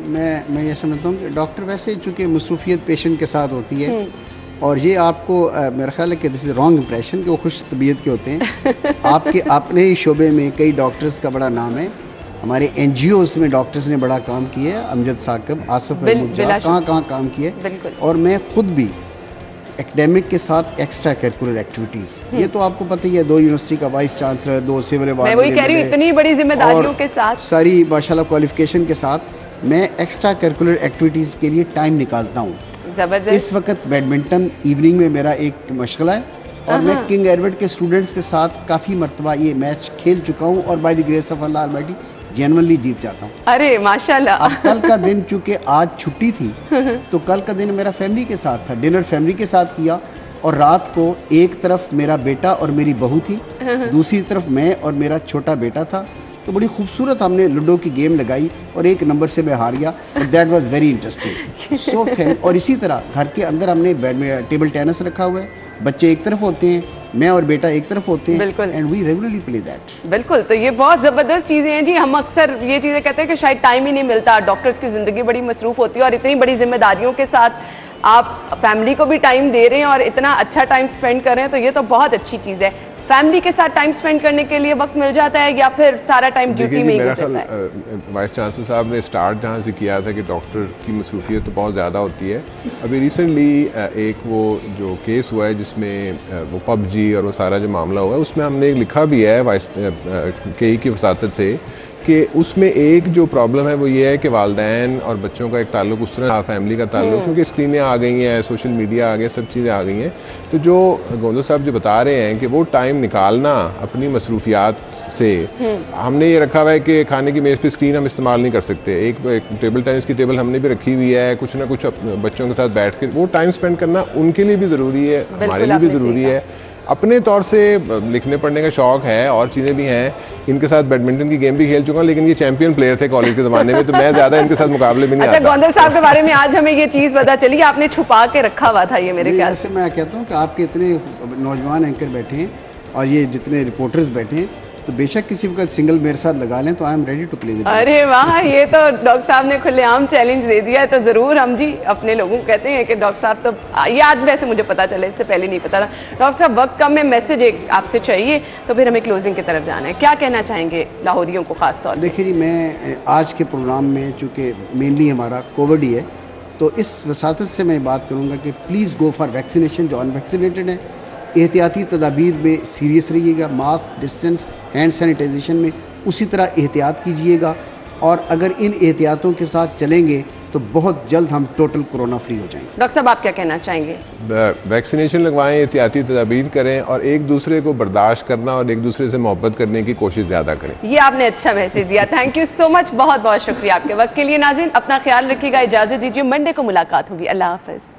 मैं ये समझता हूँ कि डॉक्टर वैसे चूँकि मसरूफियत पेशेंट के साथ होती है, और ये आपको मेरा ख्याल है कि दिस इज़ रॉन्ग इम्प्रेशन कि वो खुश तबीयत के होते हैं। आपके अपने ही शोबे में कई डॉक्टर्स का बड़ा नाम है। हमारे NGOs में डॉक्टर्स ने बड़ा काम किया है। अमजद साकिब, आसिफ अहमद जा, कहाँ काम किए। और मैं खुद भी एकेडमिक के साथ एक्स्ट्रा करिकुलर एक्टिविटीज़, ये तो आपको पता ही है, 2 यूनिवर्सिटी का वाइस चांसलर, 2 सिविल मैं वही कह रही हूँ, इतनी बड़ी जिम्मेदारियों के साथ, सारी माशाल्लाह क्वालिफिकेशन के साथ मैं एक्स्ट्रा करिकुलर एक्टिविटीज़ के लिए टाइम निकालता हूँ। इस वक्त बैडमिंटन इवनिंग में मेरा एक मशगला है, और मैं किंग एडवर्ड के स्टूडेंट्स के साथ काफ़ी मरतबा ये मैच खेल चुका हूँ, और by the grace of Allah almighty genuinely जीत जाता हूँ। अरे माशाल्लाह। अब कल का दिन चूँकि आज छुट्टी थी, तो कल का दिन मेरा फैमिली के साथ था, डिनर फैमिली के साथ किया, और रात को एक तरफ मेरा बेटा और मेरी बहू थी, दूसरी तरफ मैं और मेरा छोटा बेटा था। तो बड़ी खूबसूरत हमने लूडो की गेम लगाई, और 1 नंबर से मैं हार गया, और दैट वाज वेरी इंटरेस्टिंग। सो और इसी तरह घर के अंदर हमने टेबल टेनिस रखा हुआ है। बच्चे एक तरफ होते हैं, मैं और बेटा एक तरफ होते हैं, and we regularly play that. बिल्कुल, तो ये बहुत ज़बरदस्त चीज़ें हैं जी। हम अक्सर ये चीज़ें कहते हैं कि शायद टाइम ही नहीं मिलता, डॉक्टर्स की ज़िंदगी बड़ी मसरूफ़ होती है, और इतनी बड़ी जिम्मेदारियों के साथ आप फैमिली को भी टाइम दे रहे हैं और इतना अच्छा टाइम स्पेंड कर रहे हैं, तो ये तो बहुत अच्छी चीज़ है। फैमिली के साथ टाइम स्पेंड करने के लिए वक्त मिल जाता है, या फिर सारा टाइम ड्यूटी में ही गुजरता है? वाइस चांसलर साहब ने स्टार्ट जहाँ से किया था कि डॉक्टर की मसरूफियत तो बहुत ज़्यादा होती है। अभी रिसेंटली एक वो जो केस हुआ है जिसमें वो PUBG और वो सारा जो मामला हुआ है, उसमें हमने लिखा भी है वाइस KE की वसातत से कि उसमें एक जो प्रॉब्लम है वो ये है कि वालिदैन और बच्चों का एक ताल्लुक उस तरह फैमिली का ताल्लुक, क्योंकि स्क्रीनें आ गई हैं, सोशल मीडिया आ गया, सब चीज़ें आ गई हैं। तो जो गोंदल साहब जो बता रहे हैं कि वो टाइम निकालना अपनी मसरूफियात से, हमने ये रखा हुआ है कि खाने की मेज़ पे स्क्रीन हम इस्तेमाल नहीं कर सकते। एक टेबल टेनिस की टेबल हमने भी रखी हुई है, कुछ ना कुछ बच्चों के साथ बैठ के वो टाइम स्पेंड करना उनके लिए भी ज़रूरी है, हमारे लिए भी ज़रूरी है। अपने तौर से लिखने पढ़ने का शौक़ है और चीज़ें भी हैं। इनके साथ बैडमिंटन की गेम भी खेल चुका हूँ, लेकिन ये चैंपियन प्लेयर थे कॉलेज के ज़माने में, तो मैं ज़्यादा इनके साथ मुकाबले में नहीं आता। अच्छा, गोंदल साहब के बारे में आज हमें ये चीज़ पता चली, आपने छुपा के रखा हुआ था ये मेरे ख्याल से। मैं कहता हूँ कि आपके इतने नौजवान एंकर बैठे हैं और ये जितने रिपोर्टर्स बैठे हैं, तो बेशक किसी वक्त सिंगल मेरे साथ लगा लें तो I am ready to play with. अरे वाह, ये तो डॉक्टर साहब ने खुलेआम चैलेंज दे दिया है। तो ज़रूर हम जी अपने लोगों को कहते हैं कि डॉक्टर साहब, तो ये आज वैसे मुझे पता चला, इससे पहले नहीं पता था। डॉक्टर साहब, वक्त कम है, मैसेज एक आपसे चाहिए, तो फिर हमें क्लोजिंग की तरफ जाना है। क्या कहना चाहेंगे लाहौरियों को खास तौर पर? देखिए जी, मैं आज के प्रोग्राम में चूँकि मेनली हमारा कोविड ही है, तो इस वसातत से मैं बात करूँगा कि प्लीज़ गो फॉर वैक्सीनेशन। जो अनवैक्सीनेटेड है, एहतियाती तदाबीर में सीरियस रहिएगा, मास्क, डिस्टेंस, हैंड सैनिटाइजेशन में उसी तरह एहतियात कीजिएगा, और अगर इन एहतियातों के साथ चलेंगे तो बहुत जल्द हम टोटल कोरोना फ्री हो जाएंगे। डॉक्टर साहब, आप क्या कहना चाहेंगे? वैक्सीनेशन लगवाएं, एहतियाती तदाबीर करें, और एक दूसरे को बर्दाश्त करना और एक दूसरे से मोहब्बत करने की कोशिश ज़्यादा करें। ये आपने अच्छा मैसेज दिया, थैंक यू सो मच, बहुत बहुत शुक्रिया आपके वक्त के लिए। नाज़रीन, अपना ख्याल रखिएगा, इजाज़त दीजिए, मंडे को मुलाकात होगी। अल्लाह हाफ़िज़।